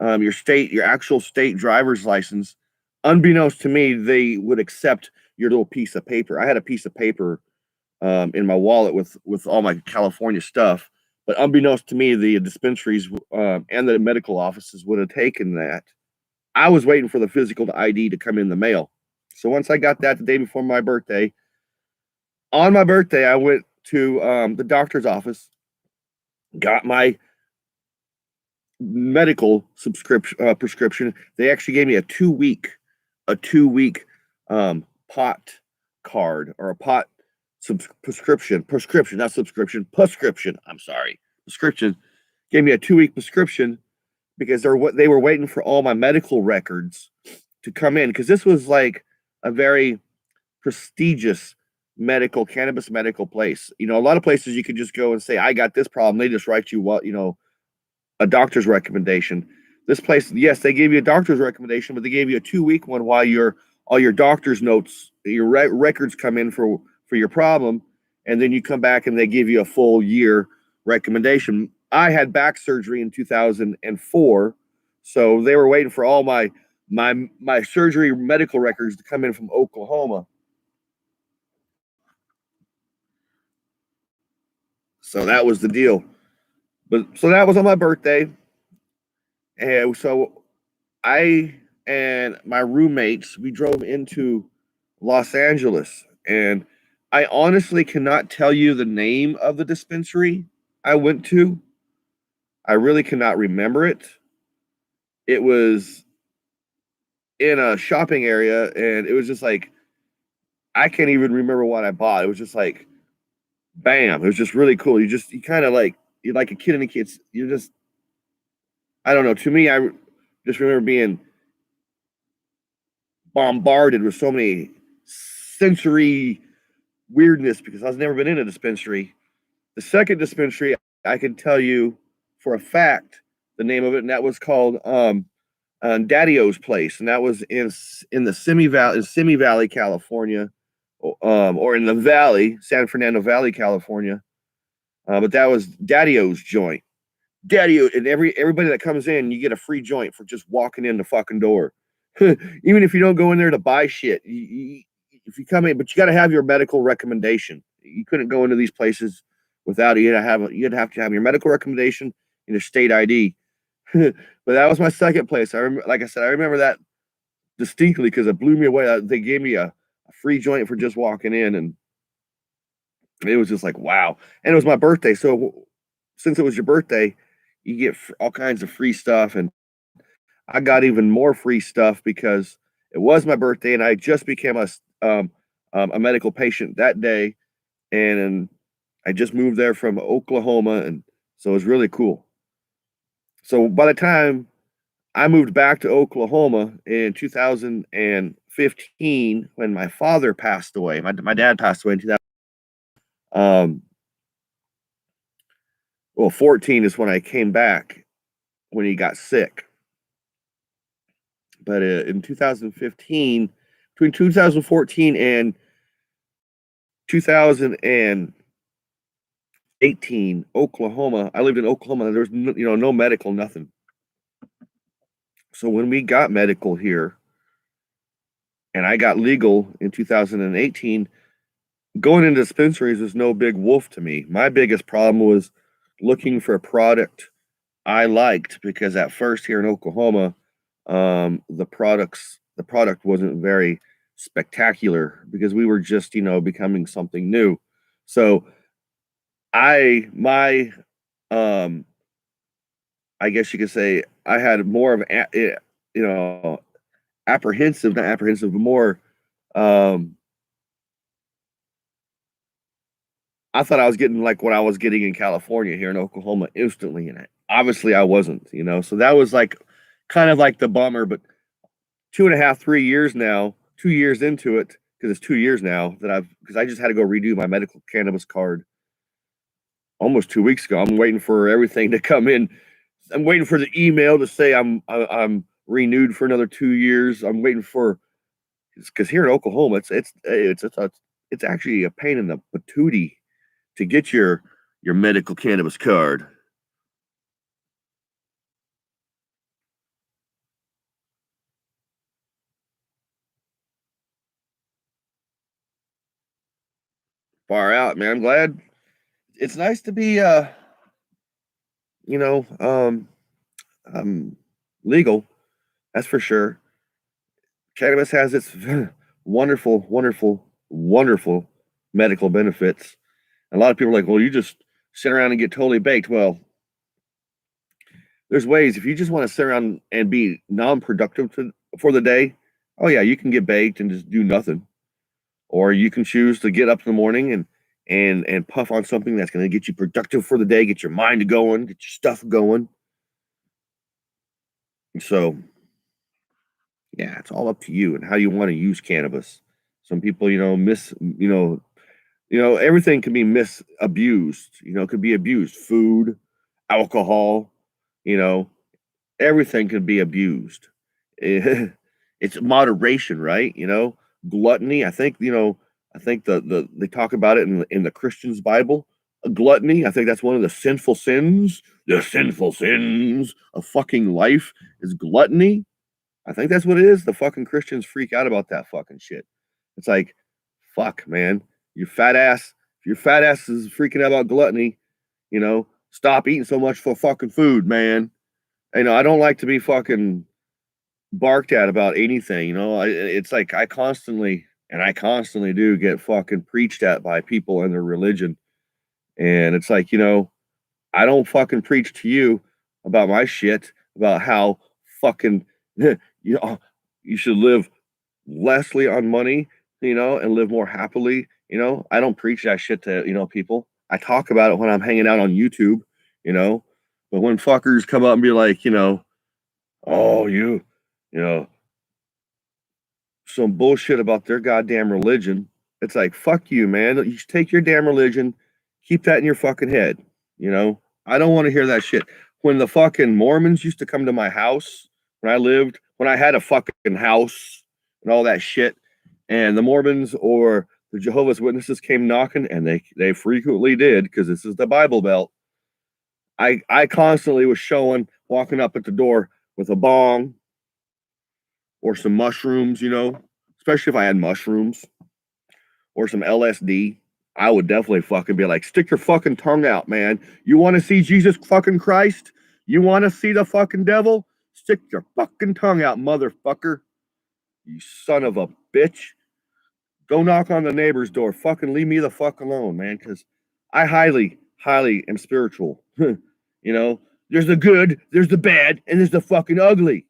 your actual state driver's license. Unbeknownst to me, they would accept your little piece of paper. I had a piece of paper in my wallet with all my California stuff, but unbeknownst to me, the dispensaries and the medical offices would have taken that. I was waiting for the physical ID to come in the mail. So once I got that the day before my birthday, on my birthday, I went to the doctor's office, got my medical prescription. They actually gave me a 2-week pot card or a pot prescription. I'm sorry, prescription. Gave me a 2-week prescription because they were waiting for all my medical records to come in, because this was like a very prestigious cannabis medical place. You know, a lot of places you could just go and say, I got this problem. They just write you a doctor's recommendation. This place, yes, they gave you a doctor's recommendation, but they gave you a 2-week one while all your doctor's notes, your records come in for your problem, and then you come back and they give you a full year recommendation. I had back surgery in 2004, so they were waiting for all my surgery medical records to come in from Oklahoma. So that was the deal. So that was on my birthday. And so I and my roommates, we drove into Los Angeles, and I honestly cannot tell you the name of the dispensary I went to. I really cannot remember it. It was in a shopping area, and it was just like, I can't even remember what I bought. It was just like, bam. It was just really cool. You kind of like, you're like a kid in a kid's, I don't know. To me, I just remember being bombarded with so many sensory weirdness because I've never been in a dispensary. The second dispensary, I can tell you for a fact the name of it, and that was called Daddy-O's Place, and that was in the Simi Valley, California, or in the Valley, San Fernando Valley, California. But that was Daddy-O's joint. Daddy-O, and everybody that comes in, you get a free joint for just walking in the fucking door. Even if you don't go in there to buy shit, if you come in, but you got to have your medical recommendation. You couldn't go into these places without it. You'd have to have your medical recommendation and your state ID. But that was my second place. Like I said, I remember that distinctly because it blew me away. They gave me a free joint for just walking in, and it was just like, wow. And it was my birthday, so since it was your birthday, you get all kinds of free stuff, and I got even more free stuff because it was my birthday, and I just became a medical patient that day, and I just moved there from Oklahoma, and so it was really cool. So by the time I moved back to Oklahoma in 2015, when my father passed away, my dad passed away in 2000. 14 is when I came back when he got sick. But in 2015, between 2014 and 2018, Oklahoma, I lived in Oklahoma. There was no medical, nothing. So when we got medical here, and I got legal in 2018, going into dispensaries was no big wolf to me. My biggest problem was looking for a product I liked, because at first here in Oklahoma, the product wasn't very spectacular because we were just becoming something new. So I guess you could say I had more of apprehensive, not apprehensive, but more I thought I was getting like what I was getting in California here in Oklahoma instantly, and obviously I wasn't, so that was like kind of like the bummer. But 2.5, 3 years now, 2 years into it, because it's 2 years now because I just had to go redo my medical cannabis card. almost 2 weeks ago. I'm waiting for everything to come in. I'm waiting for the email to say I'm renewed for another 2 years. I'm waiting for, because here in Oklahoma, it's actually a pain in the patootie to get your medical cannabis card. Far out, man. I'm glad. It's nice to be you know, legal. That's for sure. Cannabis has its wonderful, wonderful, wonderful medical benefits. A lot of people are like, well, you just sit around and get totally baked. Well, there's ways. If you just want to sit around and be non-productive for the day, oh yeah, you can get baked and just do nothing. Or you can choose to get up in the morning and puff on something that's going to get you productive for the day, get your mind going, get your stuff going. So, yeah, it's all up to you and how you want to use cannabis. Some people, everything can be misabused. It could be abused. Food, alcohol, you know, everything could be abused. It's moderation, right? Gluttony. I think they talk about it in the Christian's Bible. Gluttony. I think that's one of the sinful sins. The sinful sins of fucking life is gluttony. I think that's what it is. The fucking Christians freak out about that fucking shit. It's like, fuck, man. You fat ass. If your fat ass is freaking out about gluttony, stop eating so much for fucking food, man. I don't like to be fucking barked at about anything. It's like I constantly do get fucking preached at by people and their religion. And it's like, I don't fucking preach to you about my shit, about how fucking, you should live lessly on money, and live more happily. I don't preach that shit to, people. I talk about it when I'm hanging out on YouTube, but when fuckers come up and be like, oh, you know, some bullshit about their goddamn religion. It's like, fuck you, man. You should take your damn religion, keep that in your fucking head. I don't want to hear that shit. When the fucking Mormons used to come to my house when I had a fucking house and all that shit, and the Mormons or the Jehovah's Witnesses came knocking, and they frequently did, because this is the Bible Belt. I constantly was walking up at the door with a bong or some mushrooms, especially if I had mushrooms or some LSD. I would definitely fucking be like, stick your fucking tongue out, man. You want to see Jesus fucking Christ? You want to see the fucking devil? Stick your fucking tongue out, motherfucker. You son of a bitch. Go knock on the neighbor's door. Fucking leave me the fuck alone, man, because I highly, highly am spiritual. There's the good, there's the bad, and there's the fucking ugly.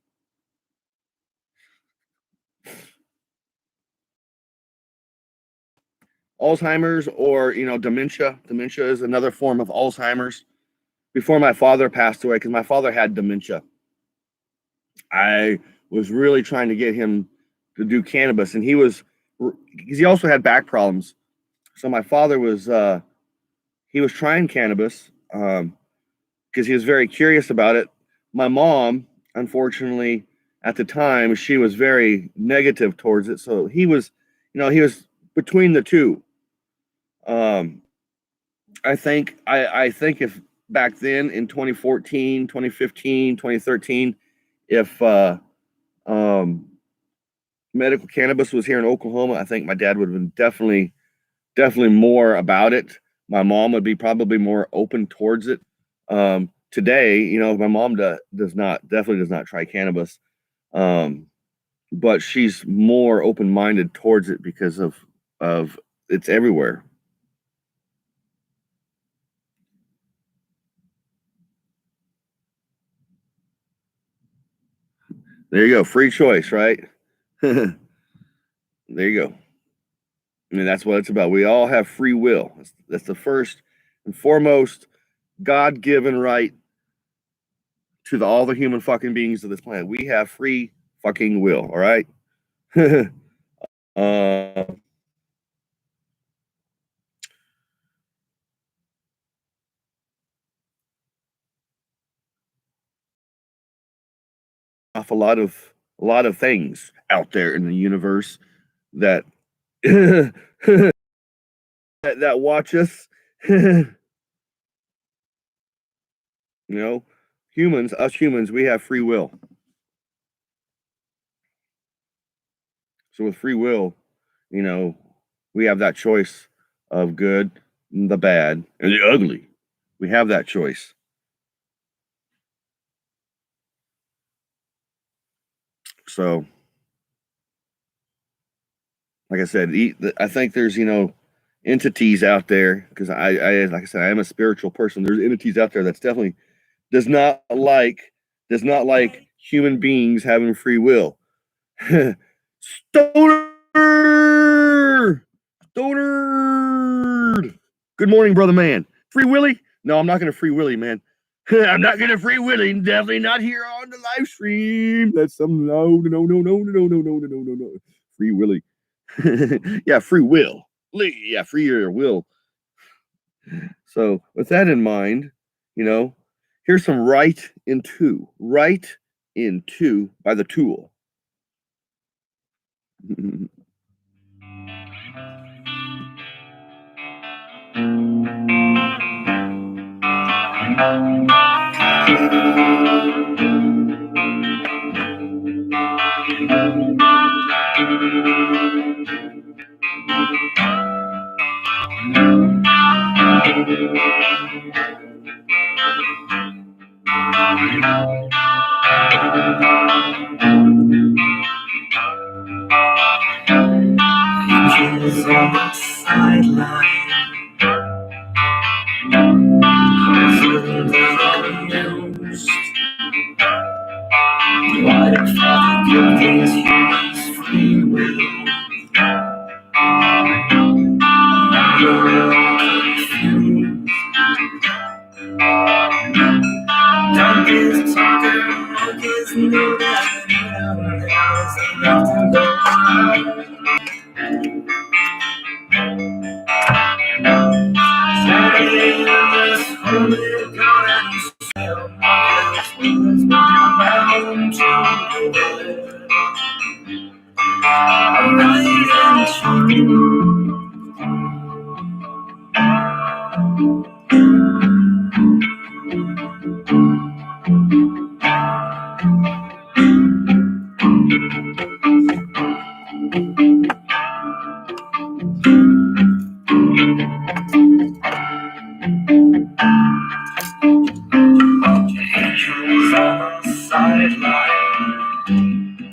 Alzheimer's or, dementia. Dementia is another form of Alzheimer's. Before my father passed away, because my father had dementia, I was really trying to get him to do cannabis, and because he also had back problems. So my father was trying cannabis because he was very curious about it. My mom, unfortunately, at the time, she was very negative towards it. So he was between the two. I think if back then in 2014, 2015, 2013, if medical cannabis was here in Oklahoma, I think my dad would have been definitely more about it. My mom would be probably more open towards it. Today, my mom definitely does not try cannabis. But she's more open-minded towards it because of it's everywhere. There you go. Free choice, right? There you go. I mean, that's what it's about. We all have free will. That's the first and foremost God-given right to all the human fucking beings of this planet. We have free fucking will, all right? off a lot of things out there in the universe that that watch us. Us humans, we have free will. So with free will, we have that choice of good, the bad, and the ugly. We have that choice. So, like I said, I think there's, entities out there, because like I said, I am a spiritual person. There's entities out there that's definitely does not like human beings having free will. Stoner! Good morning, brother man. Free Willy? No, I'm not going to free Willy, man. I'm not going to free Willy. Definitely not here on the live stream. That's some no. Free Willy. Yeah, free will. Yeah, free your will. So with that in mind, here's some Right Into by The Tool. Angels on the sideline, used. What if I give these humans free will? You're confused. Donkeys talking, monkeys know that there's enough to go around.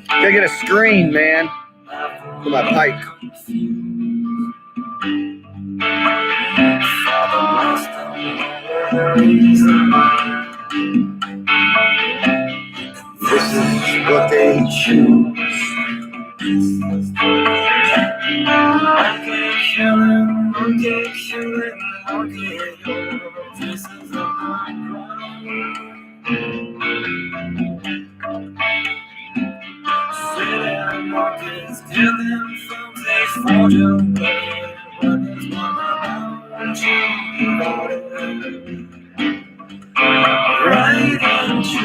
Gotta get a screen, man, for my pipe. This is what they choose. Monkey killing, this is a Sitting monkeys killing from their fortune. Right into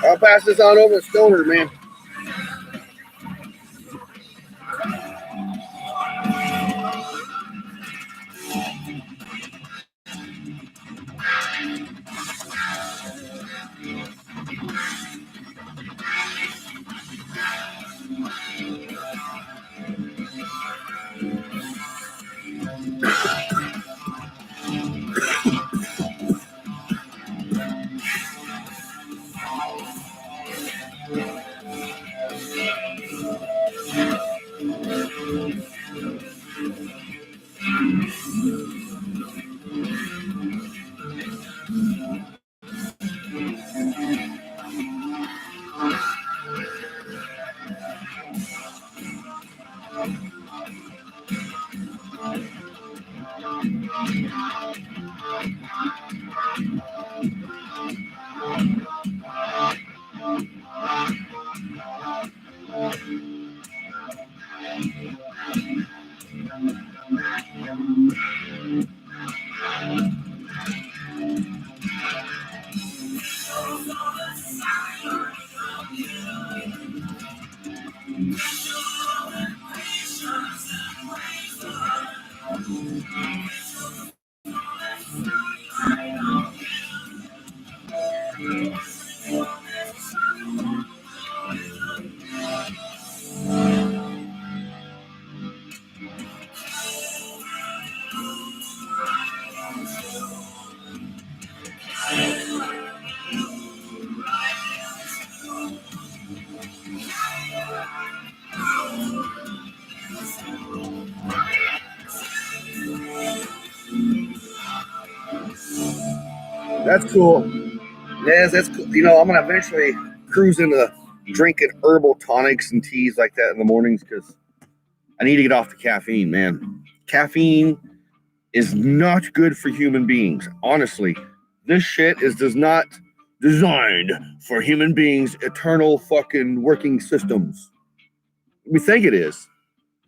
I'll pass this on over to Stoner, man. That's cool. Yes, that's cool. You know, I'm gonna eventually cruise into drinking herbal tonics and teas like that in the mornings because I need to get off the caffeine, man. Caffeine is not good for human beings. Honestly, this shit does not designed for human beings' eternal fucking working systems. We think it is.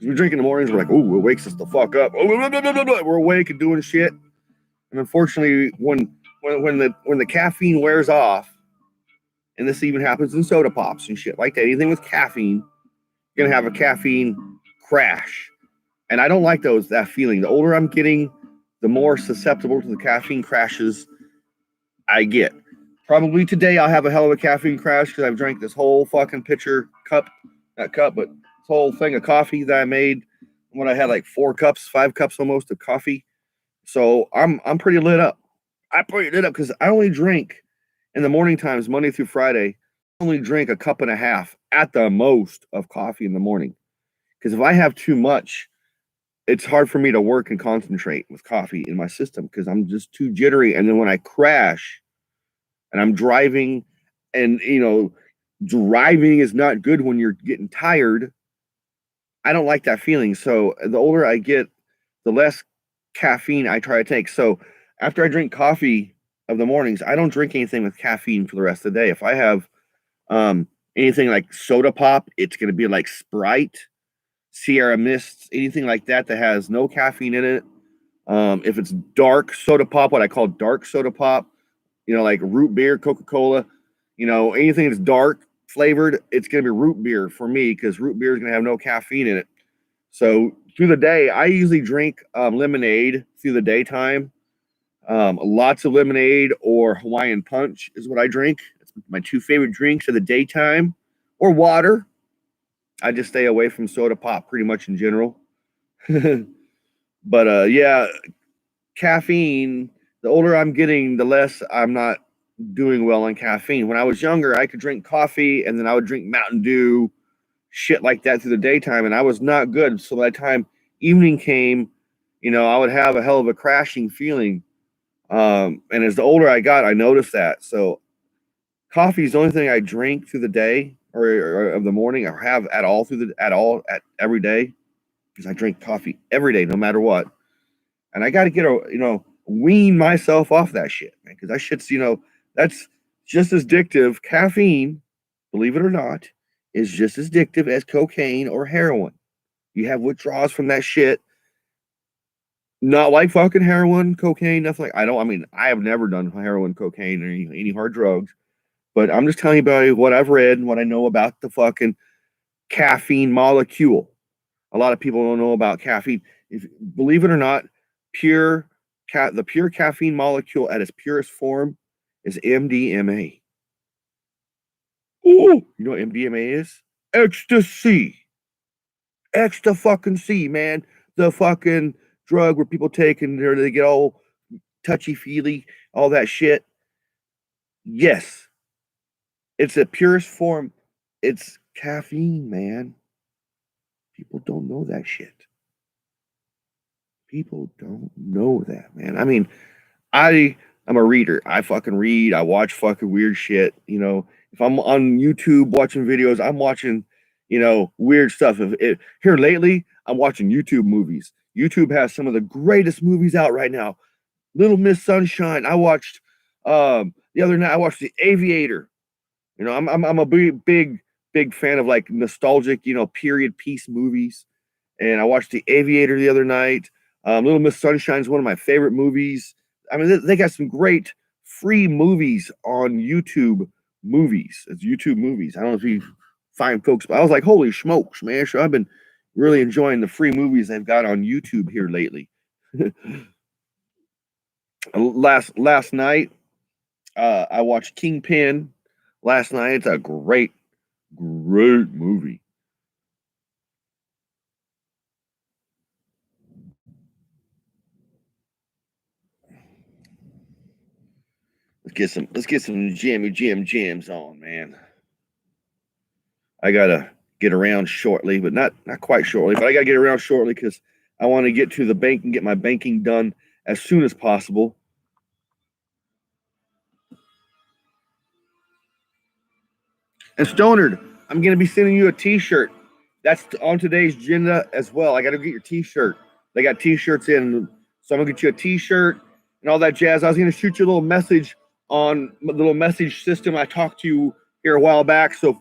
We drink in the mornings, we're like, ooh, it wakes us the fuck up. Oh, blah, blah, blah, blah. We're awake and doing shit. And unfortunately, when the caffeine wears off, and this even happens in soda pops and shit like that, anything with caffeine, you're gonna have a caffeine crash. And I don't like that feeling. The older I'm getting, the more susceptible to the caffeine crashes I get. Probably today I'll have a hell of a caffeine crash because I've drank this whole fucking this whole thing of coffee that I made when I had like 5 cups almost of coffee. So I'm pretty lit up. I pretty lit up because I only drink in the morning times, Monday through Friday. I only drink a cup and a half at the most of coffee in the morning. Because if I have too much, it's hard for me to work and concentrate with coffee in my system because I'm just too jittery. And then when I crash and I'm driving, and driving is not good when you're getting tired. I don't like that feeling. So the older I get, the less caffeine I try to take. So after I drink coffee of the mornings, I don't drink anything with caffeine for the rest of the day. If I have anything like soda pop, it's going to be like Sprite, Sierra Mists, anything like that that has no caffeine in it. If it's dark soda pop, what I call dark soda pop, like root beer, Coca-Cola, anything that's dark flavored, it's going to be root beer for me because root beer is going to have no caffeine in it. So through the day, I usually drink lemonade through the daytime. Lots of lemonade or Hawaiian punch is what I drink. It's my two favorite drinks of the daytime, or water. I just stay away from soda pop pretty much in general. But yeah, caffeine, the older I'm getting, the less I'm not doing well on caffeine. When I was younger, I could drink coffee and then I would drink Mountain Dew, shit like that through the daytime, and I was not good. So by the time evening came, I would have a hell of a crashing feeling. And as the older I got, I noticed that. So coffee is the only thing I drink through the day or of the morning, or have at every day, because I drink coffee every day, no matter what. And I got to wean myself off that shit, man, because that shit's, that's just as addictive. Caffeine, believe it or not, is just as addictive as cocaine or heroin. You have withdrawals from that shit. Not like fucking heroin, cocaine, nothing like. I have never done heroin, cocaine, or any hard drugs, but I'm just telling you about what I've read and what I know about the fucking caffeine molecule. A lot of people don't know about caffeine. Believe it or not, the pure caffeine molecule at its purest form is MDMA. Ooh, you know what MDMA is? Ecstasy. Extra fucking C, man. The fucking drug where people take and they get all touchy-feely, all that shit. Yes. It's the purest form. It's caffeine, man. People don't know that shit. People don't know that, man. I mean, I'm a reader. I fucking read. I watch fucking weird shit. If I'm on YouTube watching videos, I'm watching, weird stuff. Here lately, I'm watching YouTube movies. YouTube has some of the greatest movies out right now. Little Miss Sunshine. I watched the other night. I watched The Aviator. I'm a big fan of like nostalgic, period piece movies. And I watched The Aviator the other night. Little Miss Sunshine is one of my favorite movies. I mean, they got some great free movies on YouTube movies. It's YouTube movies. I don't know if you find folks, but I was like, holy smokes, man. So I've been really enjoying the free movies they've got on YouTube here lately. Last night, I watched Kingpin last night. It's a great movie. Let's get some jams on, man. I gotta get around shortly, but not quite shortly, but I gotta get around shortly because I want to get to the bank and get my banking done as soon as possible. And Stonard, I'm gonna be sending you a t-shirt. That's on today's agenda as well. I gotta get your t-shirt. They got t-shirts in, so I'm gonna get you a t-shirt and all that jazz. I was gonna shoot you a little message on the little message system I talked to you here a while back. So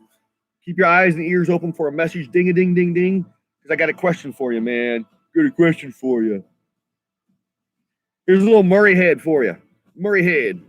keep your eyes and ears open for a message. Ding a ding ding ding. Because I got a question for you, man. Got a question for you. Here's a little Murray head for you. Murray head.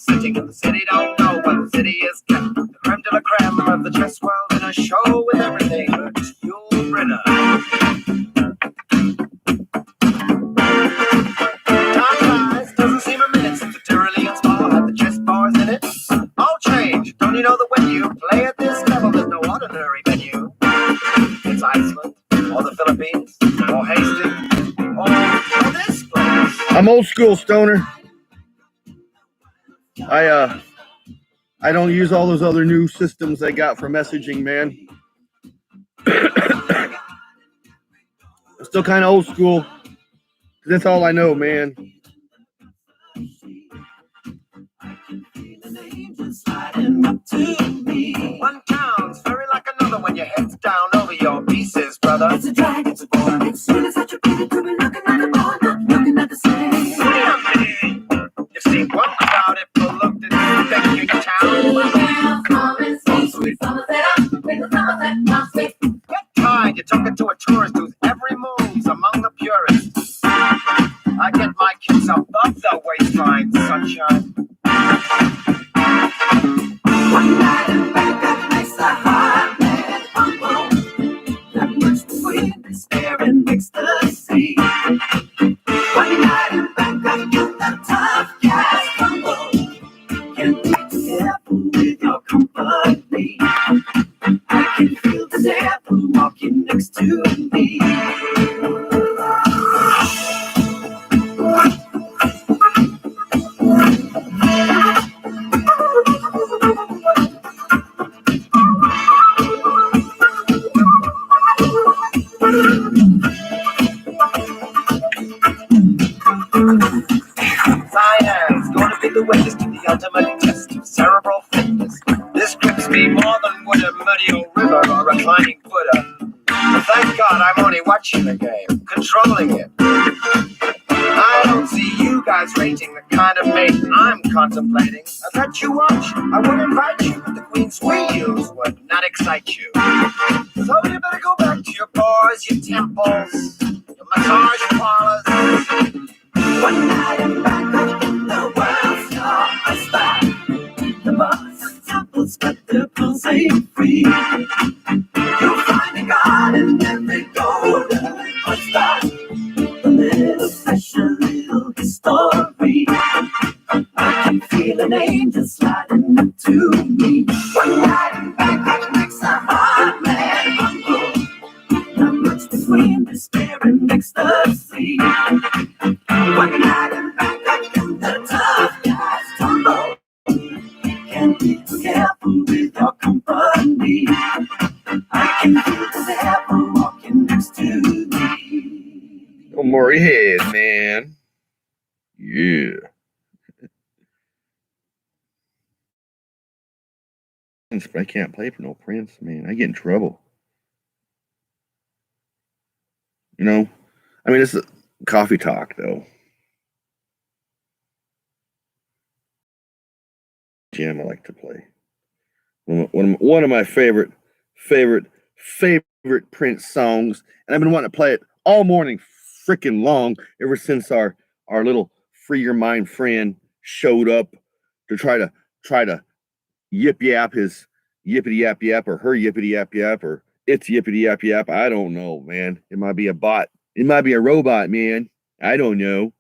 sitting in the city don't know what the city is kept. The creme de la creme of the chess world in a show with everything but Yul Brynner. Time flies, doesn't seem a minute since the Tyrolean Spa had the chess bars in it. All change, don't you know that when you play at this level, there's no ordinary venue. It's Iceland, or the Philippines, or Hastings, or this place. I'm old school, Stoner. I don't use all those other new systems they got for messaging, man. I'm still kind of old school. That's all I know, man. One town's very like another when your head's down over your pieces, brother. It's a drag, it's a bore, it's really such a pity to be looking at the ball, not looking at the same. You've seen one crowd if you looked at the town. Get tired, you're talking to a tourist whose every move's among the purists. I get my kicks above the waistline, sunshine. One night in Bangkok makes the heart man humble. That much between despair and ecstasy. One night in Bangkok, get the tough guys humble. Can't be too careful with your company. I can feel the devil walking next to me. Science, going to be the witness to the ultimate test of cerebral fitness. This grips me more than would a muddy old river or a climbing Buddha. But thank God I'm only watching the game, controlling it. I don't see you guys rating the kind of mate I'm contemplating. I'd let you watch, I would invite you, but the queens we use would not excite you. So you better go back to your bars, your temples, your massage parlors. One night in Bangkok in the world's your spot. The bars and temples, but the pulse ain't free. You'll find a god in every golden spot. A little special, little history. I can feel an angel sliding up to me. One night in Bangkok makes a heart man humble. Not much between despair and ecstasy. One night in Bangkok and the tough guys tumble. Can't be too careful with your company. I can feel the devil walking next to me. No more head, man. Yeah. But I can't play for no Prince, man. I get in trouble. You know? I mean, it's a coffee talk, though. Jam I like to play. One of my favorite Prince songs, and I've been wanting to play it all morning freaking long ever since our little free your mind friend showed up to try to yip yap his yippity yap yap or her yippity yap yap or it's yippity yap yap. I don't know, man. It might be a bot. It might be a robot, man. I don't know.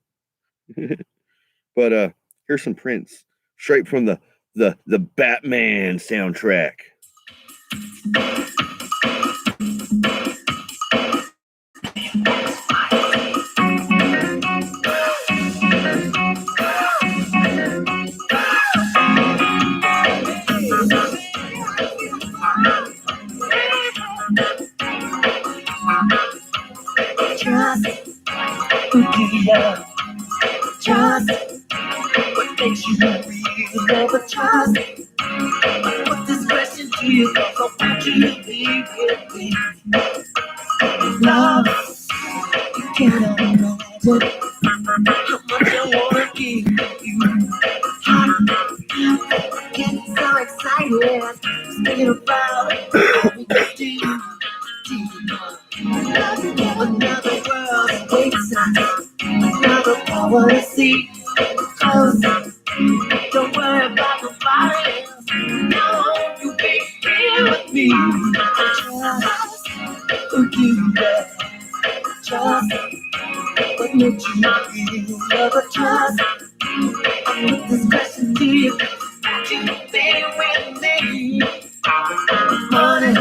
But here's some Prince straight from the Batman soundtrack. Trust, what makes you happy, love a trust. What this question to you, so won't you be with me? Love, you cannot imagine how much I wanna give you. Getting so excited, thinking about how we could do. Another world waits us. Another power to see. Close the world. this question to you. Can you stay with me? Money,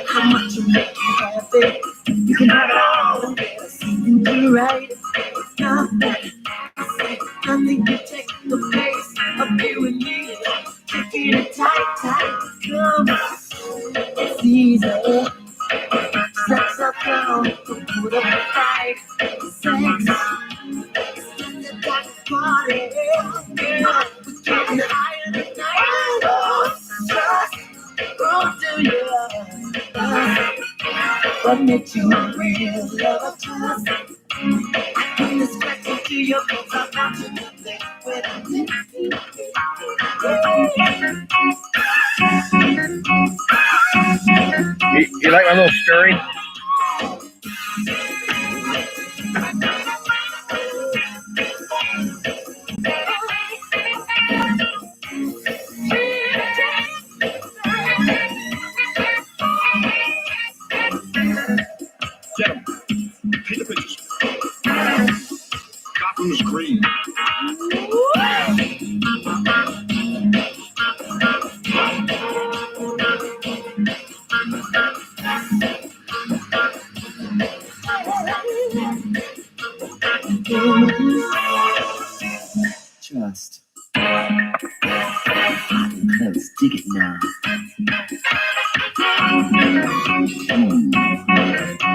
how much you make you happy? You can have it all and get something to write. Nothing, nothing can take the place of you and me. Taking it tight, tight, come. It's easy. Sex up down, put up a fight. Sex, in the dark party. We're getting higher tonight. Oh, trust, oh, do you? What makes you a real lover? Trust. I bring this question to your folks. I'm not to nothing without you. You like my little scurry? Get him. Paint the pictures. Gotham is green. Trust. Let's dig it now.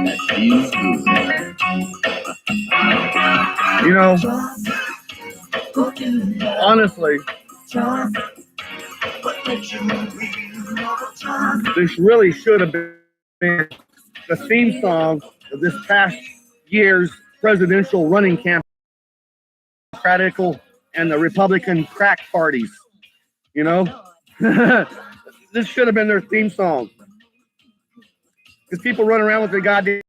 That feels good. You know, Trust. What do you love? honestly, Trust. What makes you real lover? Trust. this really should have been the theme song of this past year's presidential running campaign, Democratic and the Republican crack parties. You know, this should have been their theme song. Because people run around with their goddamn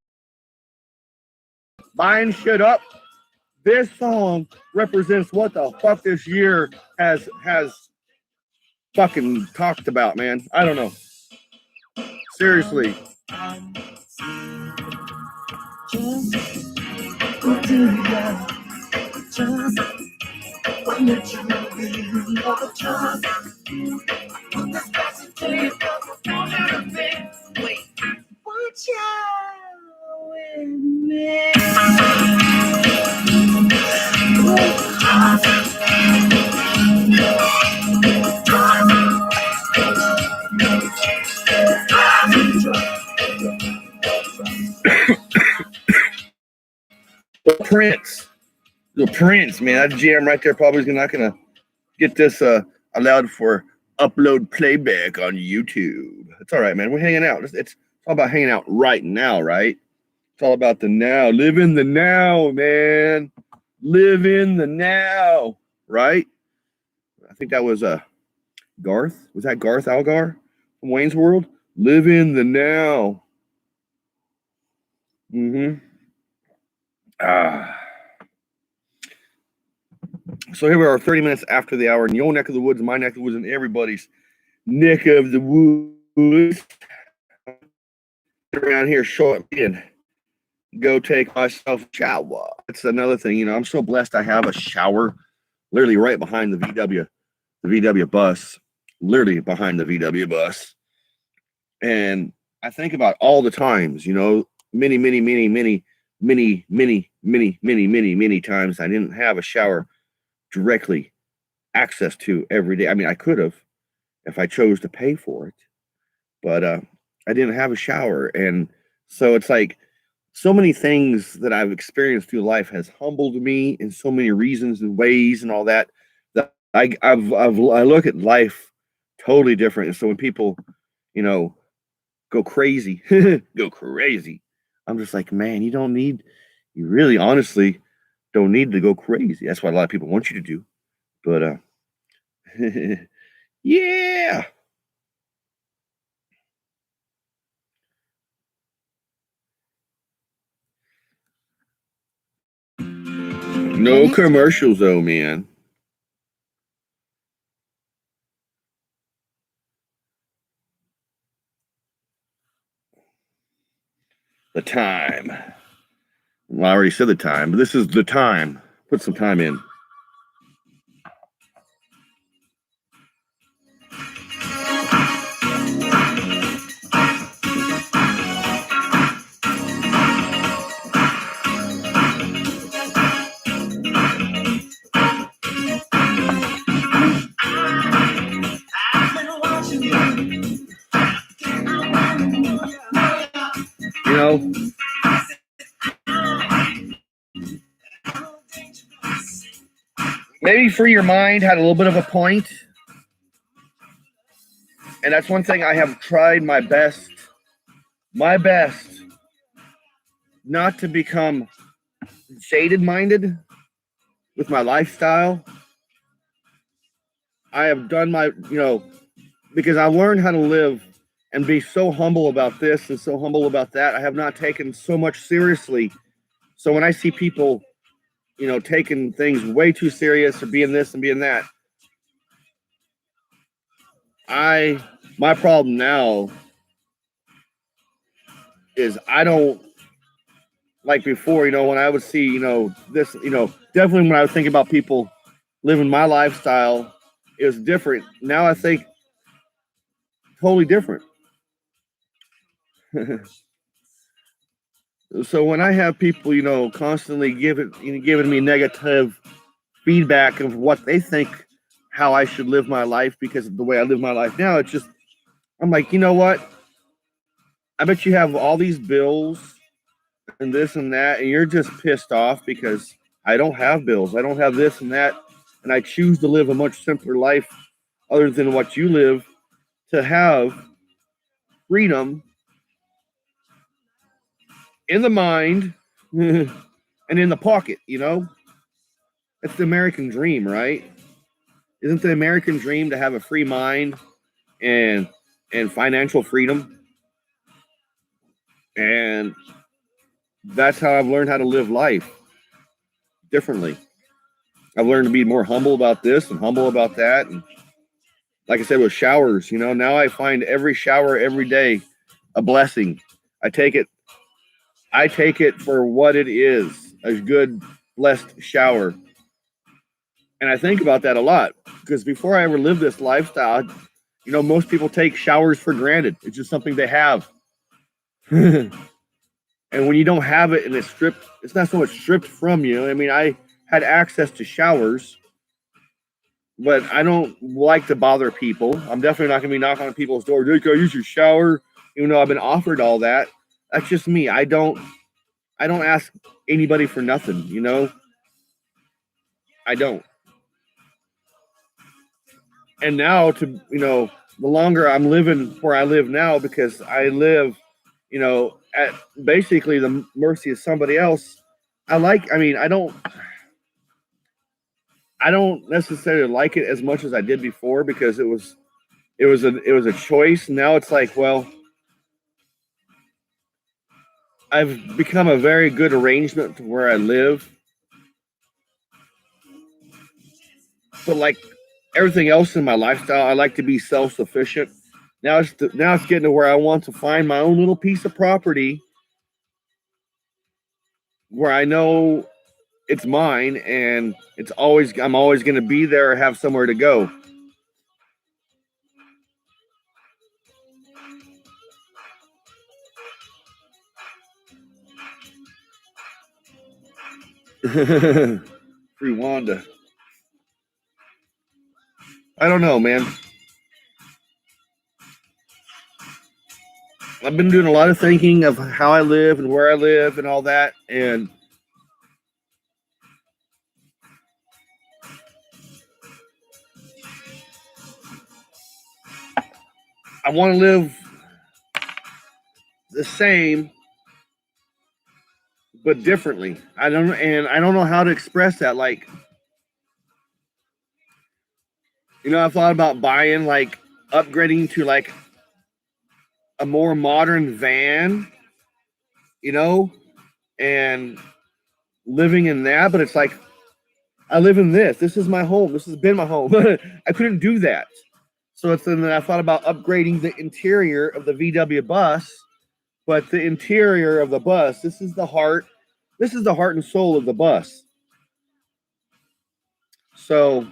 buying shit up. This song represents what the fuck this year has fucking talked about, man. I don't know. Seriously. What do you love? Trust. What makes you real lover? Trust. Put this question to you, won't you repeat? Wait, watch out with me. The Prince, man. That jam right there probably is not gonna get this allowed for upload playback on YouTube. It's all right, man. We're hanging out. It's all about hanging out right now, right? It's all about the now. Live in the now, man. Live in the now, right? I think that was Garth. Was that Garth Algar from Wayne's World? Live in the now. So here we are, 30 minutes after the hour in your neck of the woods, my neck of the woods, and everybody's neck of the woods. Around here, short and go take myself a shower. That's another thing, you know. I'm so blessed I have a shower literally right behind the VW bus, literally behind the VW bus. And I think about all the times, you know, many times I didn't have a shower directly access to every day. I mean, I could have if I chose to pay for it, but I didn't have a shower. And so it's like so many things that I've experienced through life has humbled me in so many reasons and ways and all that, that I look at life totally different. And so when people, you know, go crazy, I'm just like, man, you really honestly don't need to go crazy. That's what a lot of people want you to do. But yeah. No commercials though, man. The time. Well, I already said the time, but this is the time. Put some time in. know, maybe Free Your Mind had a little bit of a point. And that's one thing I have tried my best not to become jaded minded with my lifestyle. I have done my, because I learned how to live and be so humble about this and so humble about that. I have not taken so much seriously. So when I see people, taking things way too serious or being this and being that, my problem now is I don't, like before, when I would see, this, definitely when I was thinking about people living my lifestyle, it was different. Now I think totally different. So when I have people, constantly giving me negative feedback of what they think how I should live my life because of the way I live my life now, it's just, I'm like, you know what? I bet you have all these bills and this and that, and you're just pissed off because I don't have bills. I don't have this and that, and I choose to live a much simpler life other than what you live, to have freedom in the mind and in the pocket, It's the American dream, right? Isn't the American dream to have a free mind and financial freedom? And that's how I've learned how to live life differently. I've learned to be more humble about this and humble about that. And like I said, with showers, now I find every shower every day a blessing. I take it for what it is, a good, blessed shower. And I think about that a lot because before I ever lived this lifestyle, most people take showers for granted. It's just something they have. And when you don't have it and it's not so much stripped from you. I mean, I had access to showers, but I don't like to bother people. I'm definitely not going to be knocking on people's door. Dude, go use your shower, even though I've been offered all that. That's just me. I don't ask anybody for nothing, I don't. And now the longer I'm living where I live now, because I live, at basically the mercy of somebody else. I don't necessarily like it as much as I did before because it was a choice. Now it's like, well, I've become a very good arrangement to where I live. But like everything else in my lifestyle, I like to be self-sufficient. Now it's getting to where I want to find my own little piece of property where I know it's mine and I'm always going to be there or have somewhere to go. Free Wanda. I don't know, man. I've been doing a lot of thinking of how I live and where I live and all that, and I want to live the same but differently. I don't know how to express that. Like, I thought about buying, like, upgrading to like a more modern van, and living in that, but it's like I live in this. This is my home. This has been my home. I couldn't do that. So then I thought about upgrading the interior of the VW bus, but the interior of the bus, this is the heart and soul of the bus. So,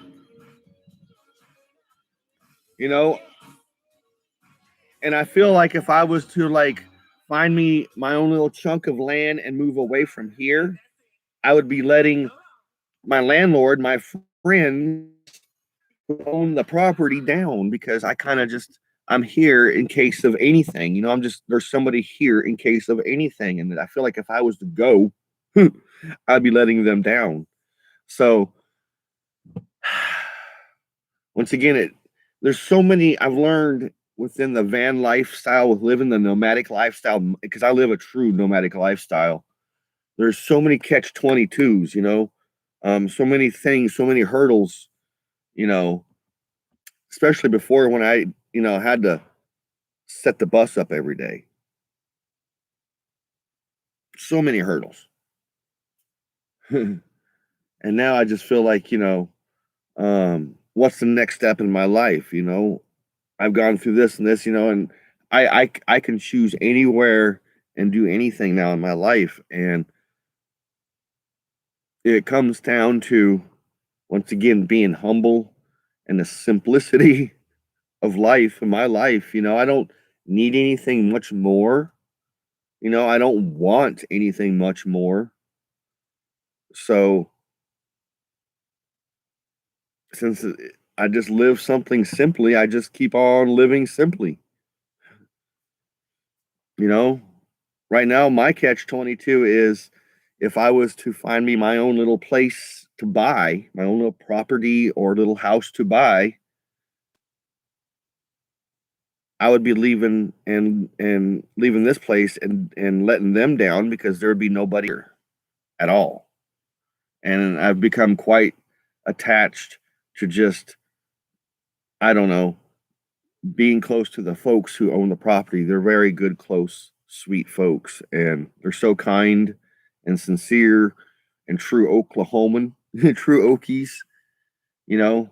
and I feel like if I was to like find me my own little chunk of land and move away from here, I would be letting my landlord, my friend who own the property down, because I kind of just I'm here in case of anything. You know, there's somebody here in case of anything. And I feel like if I was to go, I'd be letting them down. So once again, there's so many I've learned within the van lifestyle, with living the nomadic lifestyle, because I live a true nomadic lifestyle. There's so many catch 22s, you know, so many things, so many hurdles, you know, especially before when I, you know, had to set the bus up every day. So many hurdles. And now I just feel like, you know, what's the next step in my life? You know, I've gone through this and this, you know, and I can choose anywhere and do anything now in my life. And it comes down to, once again, being humble and the simplicity of life in my life. You know, I don't need anything much more. You know, I don't want anything much more. So since I just live something simply, I just keep on living simply. You know, right now, my catch 22 is, if I was to find me my own little place to buy, my own little property or little house to buy, I would be leaving and leaving this place and letting them down, because there would be nobody here at all. And I've become quite attached to just, I don't know, being close to the folks who own the property. They're very good, close, sweet folks, and they're so kind and sincere and true Oklahoman, true Okies, you know.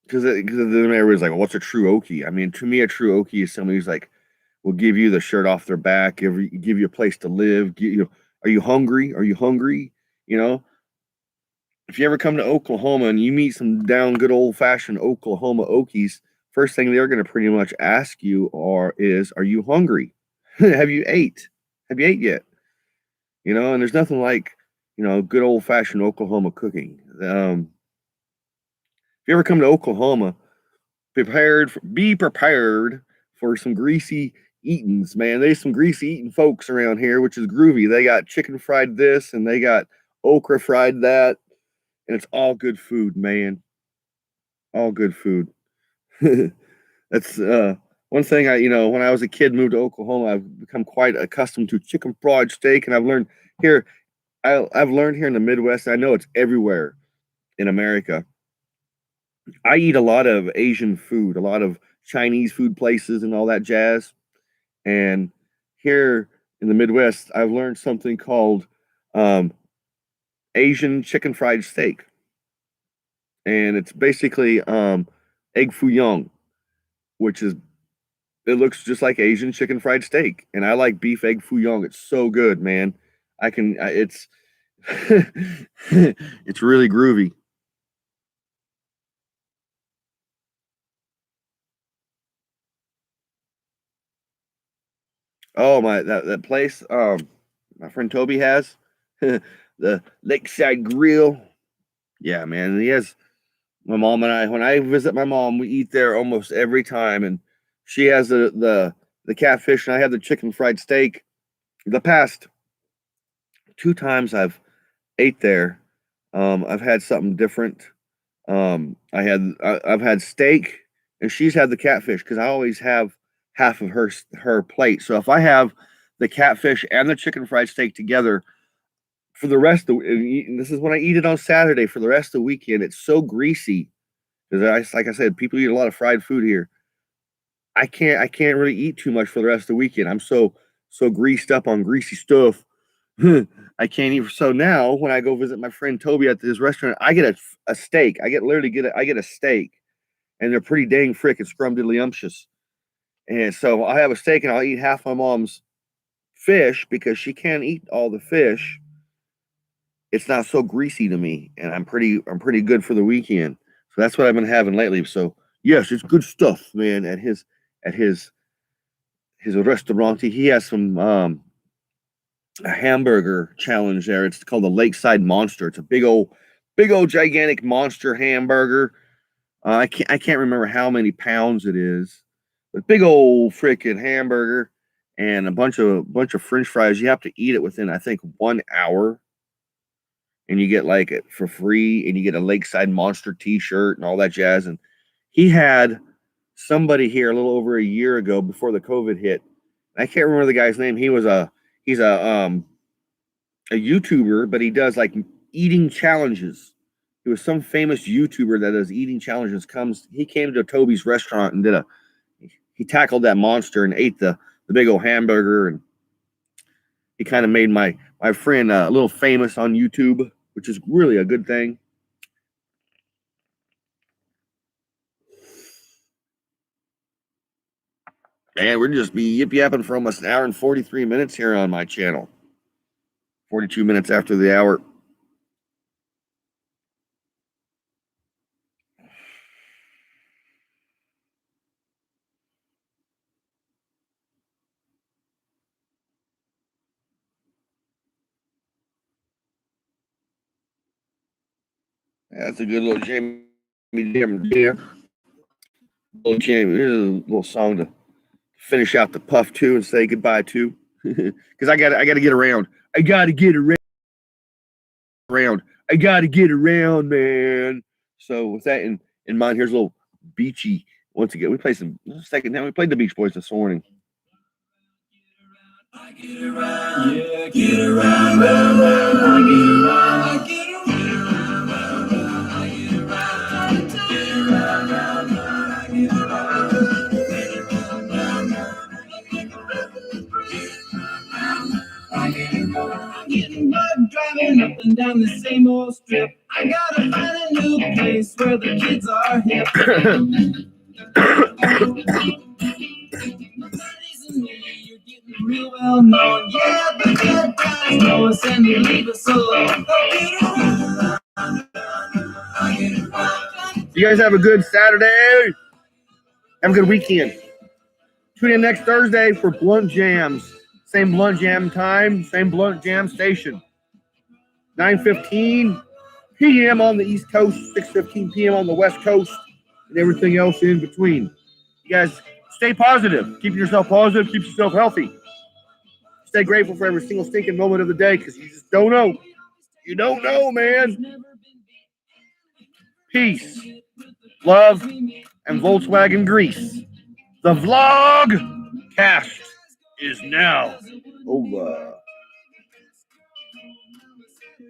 Because then everybody's like, well, what's a true Okie? I mean, to me, a true Okie is somebody who's like, will give you the shirt off their back, give you a place to live. You know, are you hungry? Are you hungry? You know, if you ever come to Oklahoma and you meet some down good old fashioned Oklahoma Okies, first thing they're going to pretty much ask you are you hungry? Have you ate? Have you ate yet? You know, and there's nothing like, you know, good old fashioned Oklahoma cooking. If you ever come to Oklahoma, be prepared for some greasy eatings, man. There's some greasy eating folks around here, which is groovy. They got chicken fried this and they got okra fried that, and it's all good food, man. All good food. That's one thing when I was a kid, moved to Oklahoma, I've become quite accustomed to chicken fried steak, and I've learned here. I've learned here in the Midwest. I know it's everywhere in America. I eat a lot of Asian food, a lot of Chinese food places and all that jazz. And here in the Midwest, I've learned something called Asian chicken fried steak. And it's basically egg foo young, it looks just like Asian chicken fried steak. And I like beef egg foo young. It's so good, man. It's it's really groovy. Oh my, that place my friend Toby has, the Lakeside Grill. Yeah, man. He has my mom and I. When I visit my mom, we eat there almost every time, and she has the catfish, and I have the chicken fried steak. The past 2 times I've ate there, I've had something different. I've had steak, and she's had the catfish, because I always have half of her plate. So if I have the catfish and the chicken fried steak together for the rest of, and this is when I eat it on Saturday, for the rest of the weekend, it's so greasy, because like I said, people eat a lot of fried food here. I can't really eat too much for the rest of the weekend. I'm so greased up on greasy stuff. I can't eat. So now when I go visit my friend Toby at this restaurant, I get a steak. I get a steak, and they're pretty dang frickin' scrumdiddlyumptious. And so I have a steak, and I'll eat half my mom's fish, because she can't eat all the fish. It's not so greasy to me, and I'm pretty good for the weekend. So that's what I've been having lately. So yes, it's good stuff, man. At his restaurant, he has some a hamburger challenge there. It's called the Lakeside Monster. It's a big old gigantic monster hamburger. I can't remember how many pounds it is, but big old freaking hamburger and a bunch of French fries. You have to eat it within, I think, 1 hour, and you get like it for free, and you get a Lakeside Monster T-shirt and all that jazz. And he had somebody here a little over a year ago before the COVID hit. I can't remember the guy's name. He's a YouTuber, but he does like eating challenges. It was some famous YouTuber that does eating challenges. He came to Toby's restaurant and he tackled that monster and ate the big old hamburger, and he kind of made my friend a little famous on YouTube, which is really a good thing. Man, we're just be yip-yapping for almost an hour and 43 minutes here on my channel. 42 minutes after the hour. That's a good little Jamie Jam. Little Jamie. Here's a little song to finish out the puff to and say goodbye to. Because I gotta get around. I gotta get around. I gotta get around, man. So with that in mind, here's a little beachy. Once again, we played we played the Beach Boys this morning. I get around, yeah, get around, round, round. I get around, I get around, round, round. I get around, round, round. I get around, round, round. I get around, getting bugged driving up and down the same old strip. I gotta find a new place where the kids are hip. You're getting real well known. Yeah, the good guys know us and they leave us alone. You guys have a good Saturday. Have a good weekend. Tune in next Thursday for Blunt Jams. Same Blunt Jam time, same Blunt Jam station. 9:15 p.m. on the East Coast, 6:15 p.m. on the West Coast, and everything else in between. You guys stay positive. Keep yourself positive. Keep yourself healthy. Stay grateful for every single stinking moment of the day, because you just don't know. You don't know, man. Peace, love, and Volkswagen grease. The vlog cast is now over.